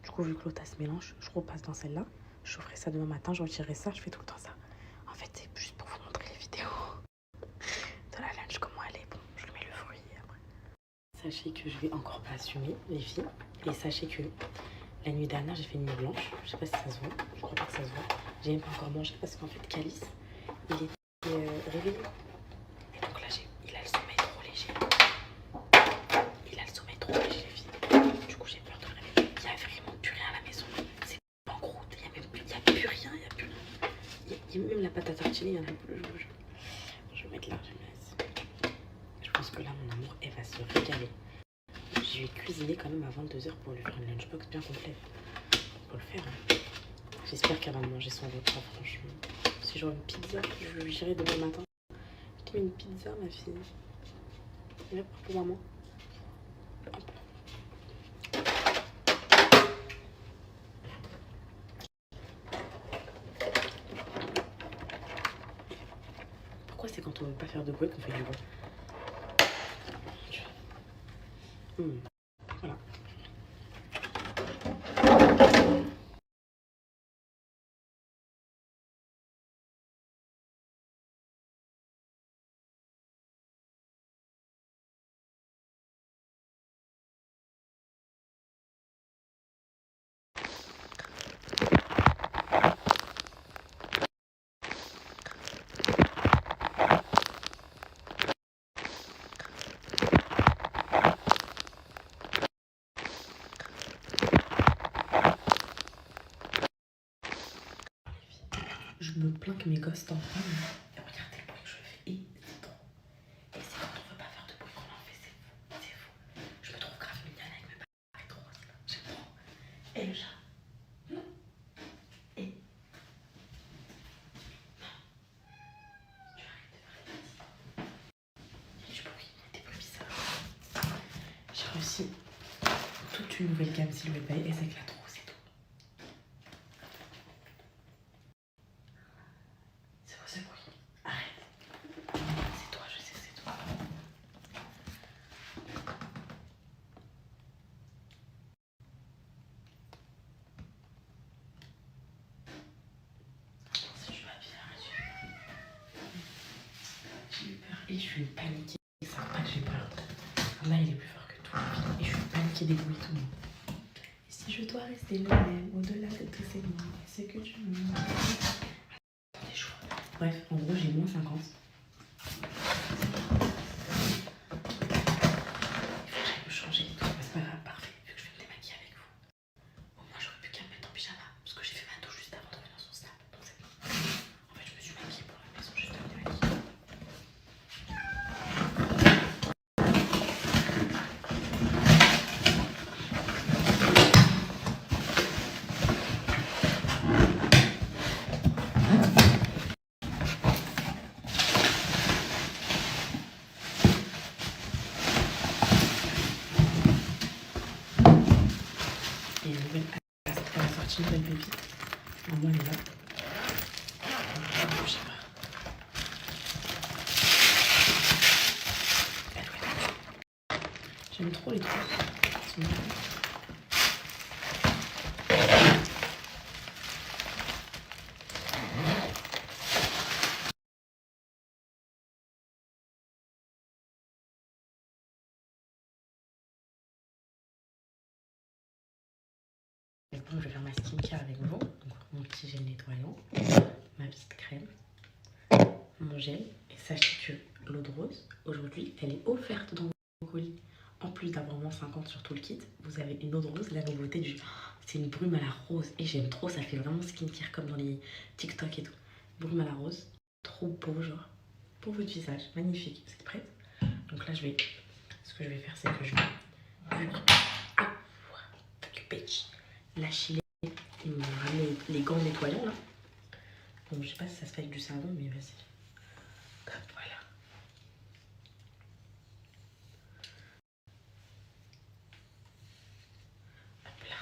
Du coup, vu que l'autre, se mélange, je repasse dans celle-là. Je ferai ça demain matin, je retirerai ça, je fais tout le temps ça. En fait, c'est juste pour vous montrer les vidéos de la lunch, comment elle est. Bon, je lui mets le fruit après. Sachez que je vais encore pas assumer, les filles. Et sachez que la nuit dernière, j'ai fait une nuit blanche. Je sais pas si ça se voit, je crois pas que ça se voit. J'ai pas encore mangé parce qu'en fait, Calice, il était réveillé. Et donc là, il a le sommeil trop léger. Il a le sommeil trop léger, les filles. Du coup, j'ai peur de le réveiller. Il n'y a vraiment plus rien à la maison. C'est en croûte. Il n'y a plus rien. Il n'y a plus rien. Même la pâte à tartiner, il n'y en a plus. Je vais mettre là, je vais mettre. Je pense que là, mon amour, elle va se régaler. Je vais cuisiner quand même à 22h pour lui faire une lunchbox bien complète. Faut le faire. Hein. J'espère qu'elle va manger son repas, franchement. Si j'aurais une pizza, je lui j'irai demain matin. Je te mets une pizza, ma fille. Viens pour maman. Hop. Pourquoi c'est quand on veut pas faire de bruit qu'on fait du bruit? Voilà. Je me plains que mes gosses t'entendent. Et regardez le bruit que je fais. Et c'est trop. Et c'est quand on veut pas faire de bruit qu'on en fait. C'est fou. C'est fou. Je me trouve grave mignonne avec mes parents. C'est trop. J'aime trop. Et le chat. Et. Non. Tu arrêtes de faire des bêtises. Il y a du bruit. Des bruits bizarres. J'ai réussi toute une nouvelle gamme Silhouette by S avec la trousse. Et je suis paniquée, ils savent pas que j'ai peur. Là, il est plus fort que tout. Et je suis paniquée des bruits, tout le monde. Et si je dois rester le même, au-delà de tous ces mots, ce que tu me dis. Attendez, chaud. Bref, en gros, j'ai moins 50. Il faut que j'aille me changer et tout. C'est pas grave, parfait. Vu que je vais me démaquiller avec vous. Au moins, j'aurais pu qu'à me mettre en pyjama. Parce que j'ai fait ma douche juste avant de revenir sur Snap. Donc c'est bon. En fait, je me suis maquillée pour la maison, juste à me démaquiller. Une nouvelle pépite. Moi, elle est là. Je sais pas. Elle doit être là. J'aime trop les trucs. Bon, je vais faire ma skincare avec vous. Donc, mon petit gel nettoyant, ma petite crème, mon gel. Et sachez que l'eau de rose, aujourd'hui, elle est offerte dans vos colis. En plus d'avoir moins 50 sur tout le kit, vous avez une eau de rose, la nouveauté du... C'est une brume à la rose. Et j'aime trop, ça fait vraiment skincare comme dans les TikTok et tout. Brume à la rose, trop beau, genre. Pour votre visage, magnifique. Vous êtes prête? Donc là, ce que je vais faire, c'est que je vais... Ah, fuck bitch. Lâcher ils m'ont ramené les gants nettoyants là. Bon, je sais pas si ça se fait avec du savon, mais vas-y. Hop, voilà. Hop là.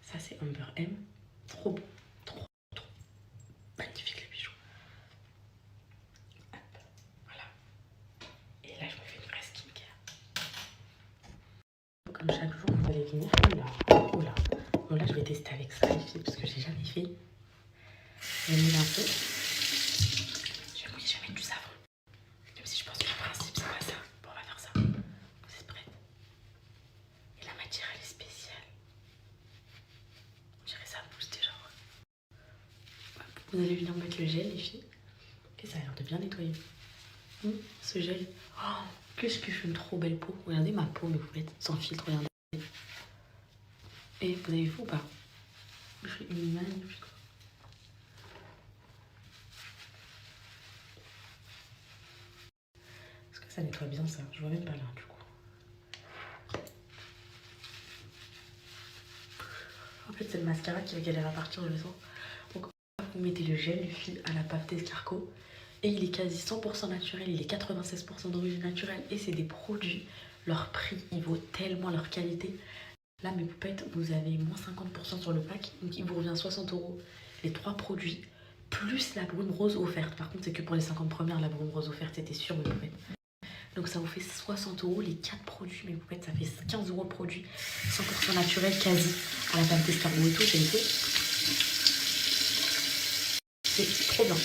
Ça c'est Amber M. Trop beau. Trop magnifique les bijoux. Hop, voilà. Et là je me fais une vraie skincare. Comme chaque jour, vous allez venir. Oula. Bon, là, je vais tester avec ça, les filles, parce que j'ai jamais fait. Je vais mettre un peu. Je vais mettre du savon. Même si je pense que le principe, c'est pas ça. Bon, on va faire ça. Vous êtes prêtes? Et la matière, elle est spéciale. Vous allez venir mettre le gel, les filles. Et ça a l'air de bien nettoyer. Ce gel. Oh, qu'est-ce que je fais une trop belle peau. Regardez ma peau, mes poulettes, sans filtre, regardez. Et vous avez vu ou pas? Je fais une magnifique. Est-ce que ça nettoie bien ça? Je vois même pas là du coup. En fait c'est le mascara qui va galérer à partir de le sang. Donc vous mettez le gel, les filles, à la pâte d'escargot. Et il est quasi 100% naturel, il est 96% d'origine naturelle. Et c'est des produits, leur prix, il vaut tellement leur qualité. Là, mes poupettes, vous avez moins 50% sur le pack. Donc, il vous revient 60 € les 3 produits, plus la brume rose offerte. Par contre, c'est que pour les 50 premières, la brume rose offerte, c'était sûr, mes poupettes. Donc, ça vous fait 60 € les 4 produits, mes poupettes. Ça fait 15 € le produit. 100% naturel, quasi. À la pâte d'escargot et tout, j'ai été. C'est trop bien.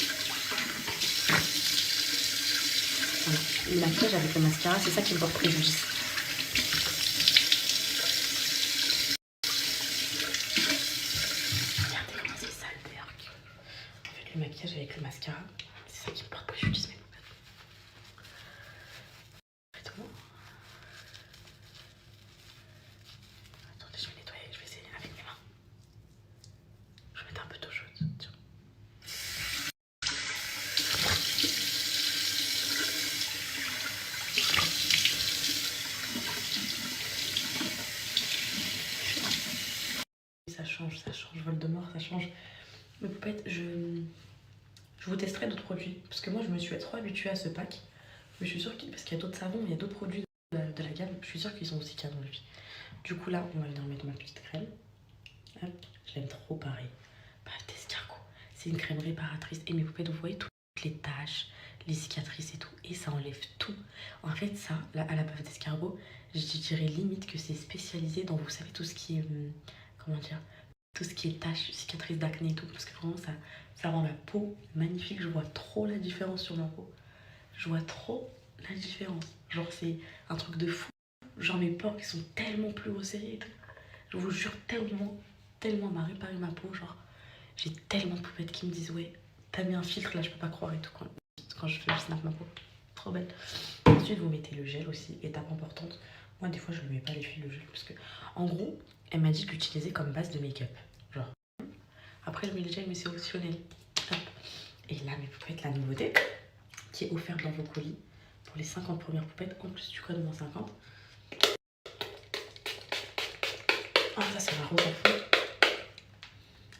Voilà. Le maquillage avec le mascara, c'est ça qui me porte préjudice. Le maquillage avec le mascara, c'est ça qui me porte préjudice, mes poupettes. Faites-moi. Attendez, je vais nettoyer, je vais essayer avec mes mains. Je vais mettre un peu d'eau chaude. Tiens. Ça change, Voldemort, ça change. Mes poupettes, je vous testerai d'autres produits. Parce que moi, je me suis trop habituée à ce pack. Mais je suis sûre parce qu'il y a d'autres savons, il y a d'autres produits de la gamme. Je suis sûre qu'ils sont aussi canons, les filles. Du coup, là, on va venir mettre ma petite crème. Hop, je l'aime trop pareil. Pâte d'escargot. C'est une crème réparatrice. Et mes poupettes, vous voyez toutes les taches, les cicatrices et tout. Et ça enlève tout. En fait, ça, là, à la pâte d'escargot, je dirais limite que c'est spécialisé dans, vous savez, tout ce qui est... comment dire, tout ce qui est taches, cicatrices d'acné et tout, parce que vraiment ça rend la peau magnifique. Je vois trop la différence sur ma peau. Je vois trop la différence. Genre c'est un truc de fou. Genre mes pores qui sont tellement plus resserrés et tout. Je vous jure tellement elle m'a réparé ma peau. Genre j'ai tellement de poupettes qui me disent ouais t'as mis un filtre là, je peux pas croire et tout quand je fais snap ma peau. Trop belle. Ensuite vous mettez le gel aussi, étape importante. Moi des fois je ne mets pas les filles le gel parce que en gros elle m'a dit de l'utiliser comme base de make-up. Genre. Après, je mets le gel, mais c'est optionnel. Hop. Et là, mes poupettes, la nouveauté qui est offerte dans vos colis pour les 50 premières poupettes, en plus du code moins 50. Ah, ça, c'est la rose à fond.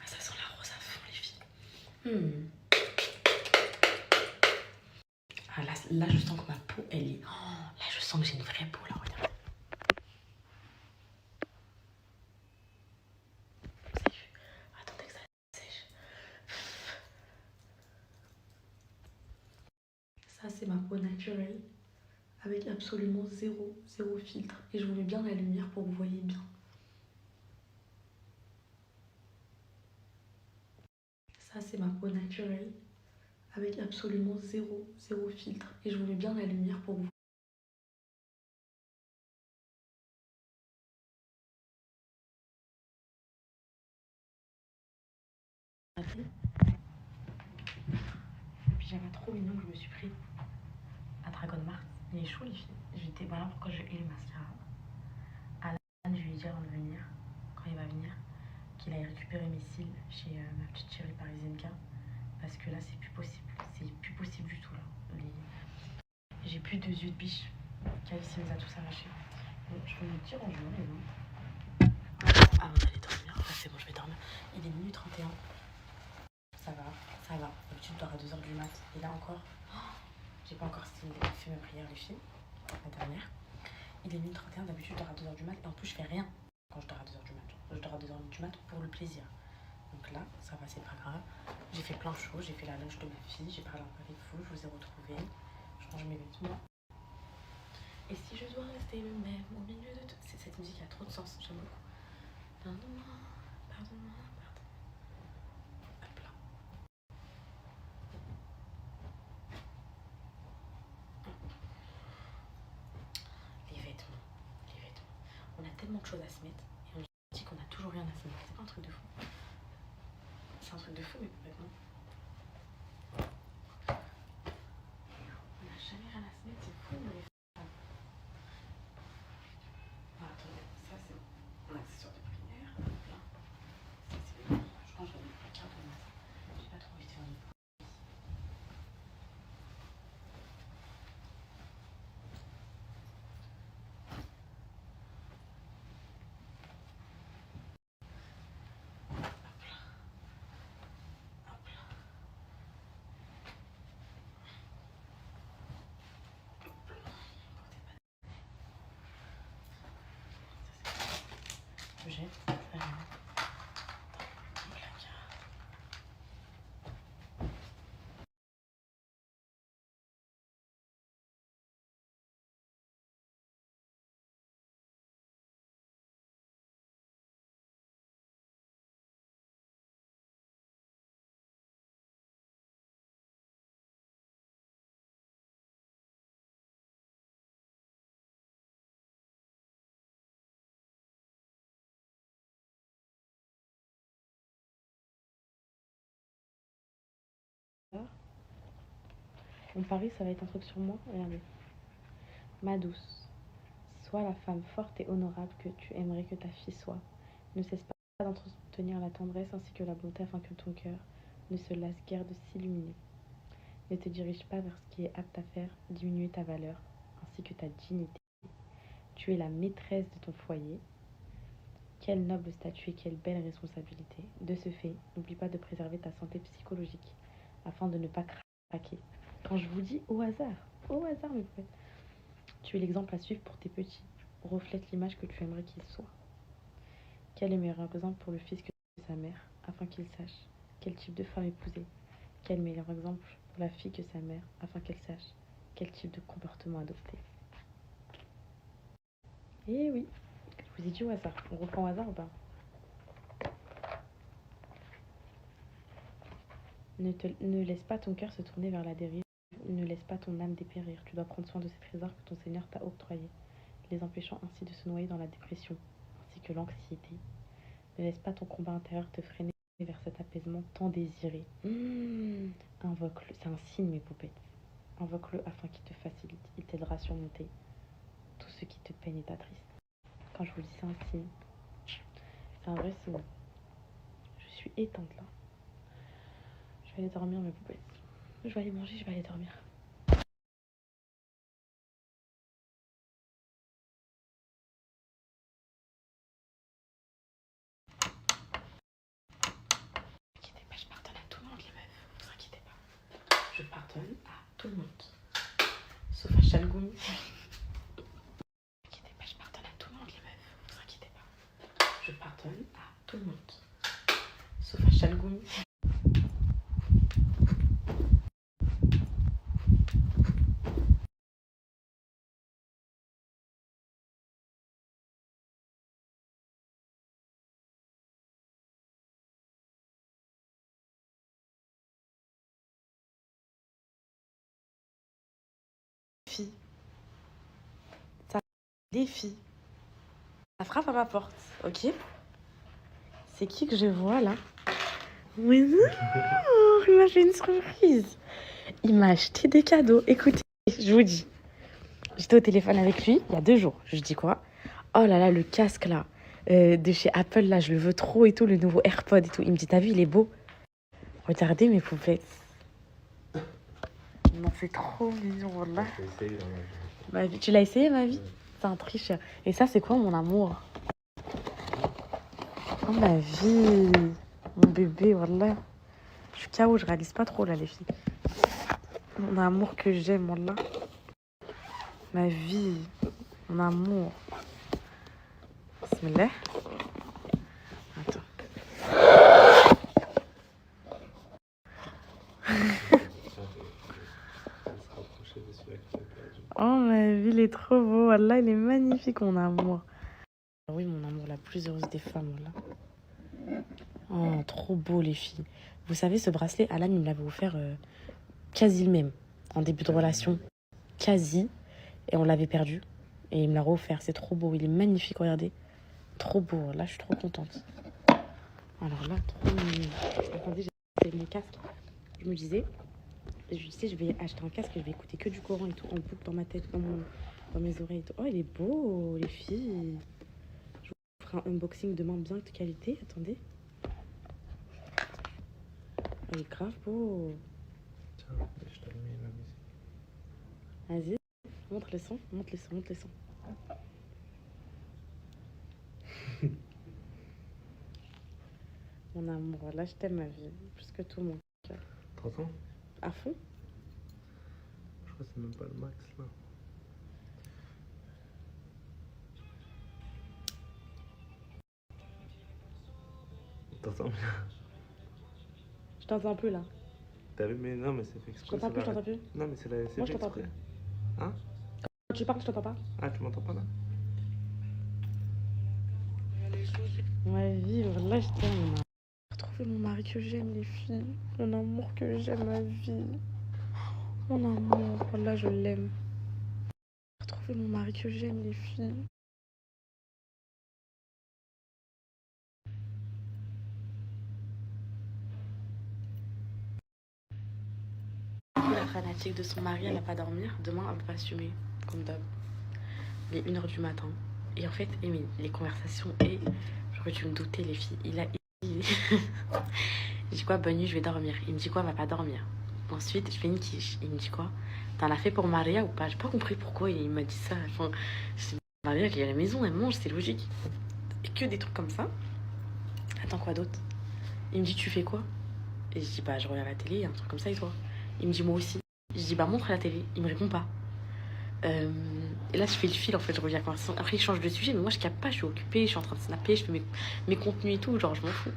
Ah, ça sent la rose à fond, les filles. Ah, là, je sens que ma peau, elle est... Oh, là, je sens que j'ai une vraie peau, là, regardez. Ça, c'est ma peau naturelle avec absolument zéro filtre. Et je vous mets bien la lumière pour que vous voyez bien. Ça, c'est ma peau naturelle avec absolument zéro filtre. Et je vous mets bien la lumière pour que vous voyez. Le pyjama trop mignon que je me suis pris à Dragon Mart. Il est chaud, les filles. J'étais voilà pourquoi je hais le mascara. Alan, je lui ai dit avant de venir, quand il va venir, qu'il aille récupérer mes cils chez ma petite chérie parisienne K. Parce que là, c'est plus possible. C'est plus possible du tout, là. J'ai plus de yeux de biche. Calice les a tous arrachés. Bon, je fais mon petit rangement, les mains. Avant d'aller dormir. Là, c'est bon, je vais dormir. Il est minuit 31. Ça va. D'habitude, je dors à 2h du mat. Et là encore, j'ai pas encore fait ma prière, les filles. La dernière. Il est minuit 31. D'habitude, je dors à 2h du mat. Et en plus, je fais rien quand je dors à 2h du mat. Je dors à 2h du mat pour le plaisir. Donc là, ça va, c'est pas grave. J'ai fait plein de choses. J'ai fait la lunch de ma fille. J'ai parlé un peu avec vous. Je vous ai retrouvés. Je range mes vêtements. Et si je dois rester même au milieu de tout... Cette musique a trop de sens. J'aime beaucoup. Pardonne-moi. Hop là. Les vêtements. On a tellement de choses à se mettre. Et on dit qu'on a toujours rien à se mettre. C'est pas un truc de fou. C'est un truc de fou, mais complètement. Mon pari, ça va être un truc sur moi. Regardez. Ma douce, sois la femme forte et honorable que tu aimerais que ta fille soit. Ne cesse pas d'entretenir la tendresse ainsi que la bonté afin que ton cœur ne se lasse guère de s'illuminer. Ne te dirige pas vers ce qui est apte à faire diminuer ta valeur ainsi que ta dignité. Tu es la maîtresse de ton foyer. Quel noble statut et quelle belle responsabilité. De ce fait, n'oublie pas de préserver ta santé psychologique afin de ne pas craquer. Quand je vous dis au hasard mes potes, tu es l'exemple à suivre pour tes petits. Reflète l'image que tu aimerais qu'il soit. Quel est le meilleur exemple pour le fils que sa mère afin qu'il sache quel type de femme épouser. Quel meilleur exemple pour la fille que sa mère afin qu'elle sache quel type de comportement adopter. Eh oui, je vous ai dit au hasard. On reprend au hasard ou pas? Ne laisse pas ton cœur se tourner vers la dérive. Ne laisse pas ton âme dépérir. Tu dois prendre soin de ces trésors que ton Seigneur t'a octroyés, les empêchant ainsi de se noyer dans la dépression, ainsi que l'anxiété. Ne laisse pas ton combat intérieur te freiner vers cet apaisement tant désiré. Invoque-le, c'est un signe mes poupettes. Invoque-le afin qu'il te facilite. Il t'aidera à surmonter tout ce qui te peine et t'attriste. Quand je vous dis c'est un signe, c'est un vrai signe. Je suis éteinte là. Je vais aller dormir mes poupettes. Je vais aller manger, je vais aller dormir. Je pardonne à tout le monde les meufs, vous inquiétez pas. Je pardonne à tout le monde. Sauf à Chalgoum. Je pardonne à tout le monde les meufs, vous inquiétez pas. Je pardonne à tout le monde. Sauf à Chalgoum. Filles. Ça, les filles. Ça frappe à ma porte, ok? C'est qui que je vois là? Mais non, il m'a fait une surprise. Il m'a acheté des cadeaux. Écoutez, je vous dis. J'étais au téléphone avec lui il y a 2 jours. Je dis quoi? Oh là là, le casque là, de chez Apple là, je le veux trop et tout, le nouveau AirPod et tout. Il me dit, t'as vu, il est beau. Regardez mes poupettes. Non, c'est trop mignon, voilà. Ma vie. Tu l'as essayé, ma vie? C'est un tricheur. Et ça, c'est quoi, mon amour? Oh, ma vie. Mon bébé, voilà. Je suis KO, je réalise pas trop, là, les filles. Mon amour que j'aime, voilà. Ma vie. Mon amour. Bismillah. Attends. Oh, ma vie, il est trop beau. Voilà, il est magnifique, mon amour. Oui, mon amour, la plus heureuse des femmes, voilà. Oh, trop beau, les filles. Vous savez, ce bracelet, Alan, il me l'avait offert quasi le même. En début de relation. Quasi. Et on l'avait perdu. Et il me l'a offert. C'est trop beau. Il est magnifique, regardez. Trop beau. Là, je suis trop contente. Alors là, trop mignon. Attendez, j'ai mon casque. Je me disais, je vais acheter un casque et je vais écouter que du Coran et tout, en boucle dans ma tête, dans mes oreilles et tout. Oh, il est beau, les filles. Je vous ferai un unboxing demain bien de qualité. Attendez. Il est grave beau. Tiens, je t'ai mis la musique. Vas-y, montre le son, montre le son, montre le son. Mon amour, là je t'aime ma vie, plus que tout mon cœur. T'entends? À fond? Je crois que c'est même pas le max là. T'entends bien? Je t'entends plus là. T'as vu? Mais non, mais c'est fait exprès. Je t'entends plus, je t'entends plus. Non, mais c'est la. Moi je t'entends plus. Hein? Quand tu parles, je t'entends pas. Ah, tu m'entends pas là? Ma vie, là je t'aime. Mon amour. Retrouver mon mari que j'aime, les filles. Mon amour que j'aime, ma vie. Mon amour, là je l'aime. Retrouver mon mari que j'aime, les filles. fanatique de son mari, elle va pas dormir. Demain, elle va pas assumer, comme d'hab. Il est 1h du matin. Et en fait, les conversations, et j'aurais dû me douter, les filles. Je dis quoi, bonne nuit, je vais dormir. Il me dit quoi, va pas dormir. Ensuite, je fais une quiche. Il me dit quoi, t'en as fait pour Maria ou pas? J'ai pas compris pourquoi il m'a dit ça. Enfin, c'est Maria qui est à la maison, elle mange, c'est logique. Et que des trucs comme ça. Attends, quoi d'autre? Il me dit, tu fais quoi? Et je dis, bah, je regarde la télé, un truc comme ça, et toi? Il me dit, moi aussi. Je dis, bah, montre la télé. Il me répond pas. Et là, je fais le fil, en fait, je reviens à la conversation. Après, il change de sujet, mais moi, je capte pas, je suis occupée, je suis en train de snapper, je fais mes contenus et tout, genre, je m'en fous.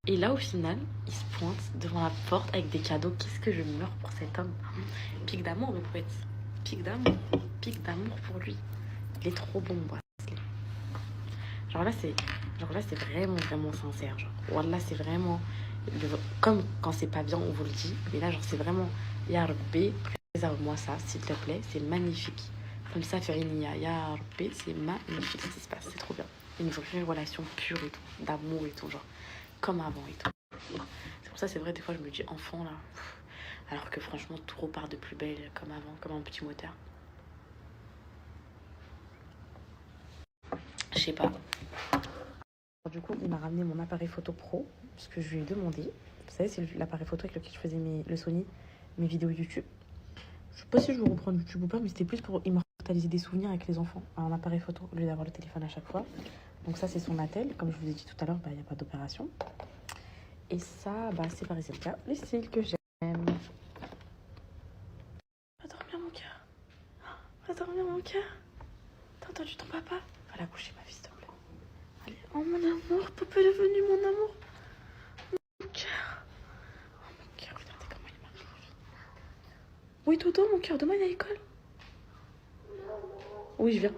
Et là, au final, il se pointe devant la porte avec des cadeaux. Qu'est-ce que je meurs pour cet homme? Pic d'amour, le poète. Pic d'amour pour lui. Il est trop bon, moi. Genre là, c'est vraiment, vraiment sincère. Genre, voilà, c'est vraiment... Comme quand c'est pas bien, on vous le dit. Mais là, genre, c'est vraiment... Ya Rabbi, préserve-moi ça, s'il te plaît. C'est magnifique. Comme ça, Ferinia, Ya Rabbi, c'est magnifique ce qui se passe. C'est trop bien. Une vraie relation pure et tout. D'amour et tout, genre. Comme avant et tout. C'est pour ça, c'est vrai, des fois, je me dis enfant, là. Alors que franchement, tout repart de plus belle, comme avant, comme un petit moteur. Je sais pas. Du coup, il m'a ramené mon appareil photo pro, parce que je lui ai demandé. Vous savez, c'est l'appareil photo avec lequel je faisais le Sony, mes vidéos YouTube. Je sais pas si je vais reprendre YouTube ou pas, mais c'était plus pour immortaliser des souvenirs avec les enfants. Un appareil photo, au lieu d'avoir le téléphone à chaque fois. Donc ça, c'est son attel. Comme je vous ai dit tout à l'heure, il n'y a pas d'opération. Et ça, bah, c'est Paris, c'est le cas. Les styles que j'aime. Va dormir, mon cœur. Va dormir, mon cœur. T'as entendu ton papa? Va la coucher, ma fille, s'il te plaît. Allez. Oh, mon amour. Papa est venu, mon amour. Mon cœur. Oh, mon cœur. Regardez comment il marche. Oui, Toto, mon cœur. Demain, il y a l'école. Oui, je viens.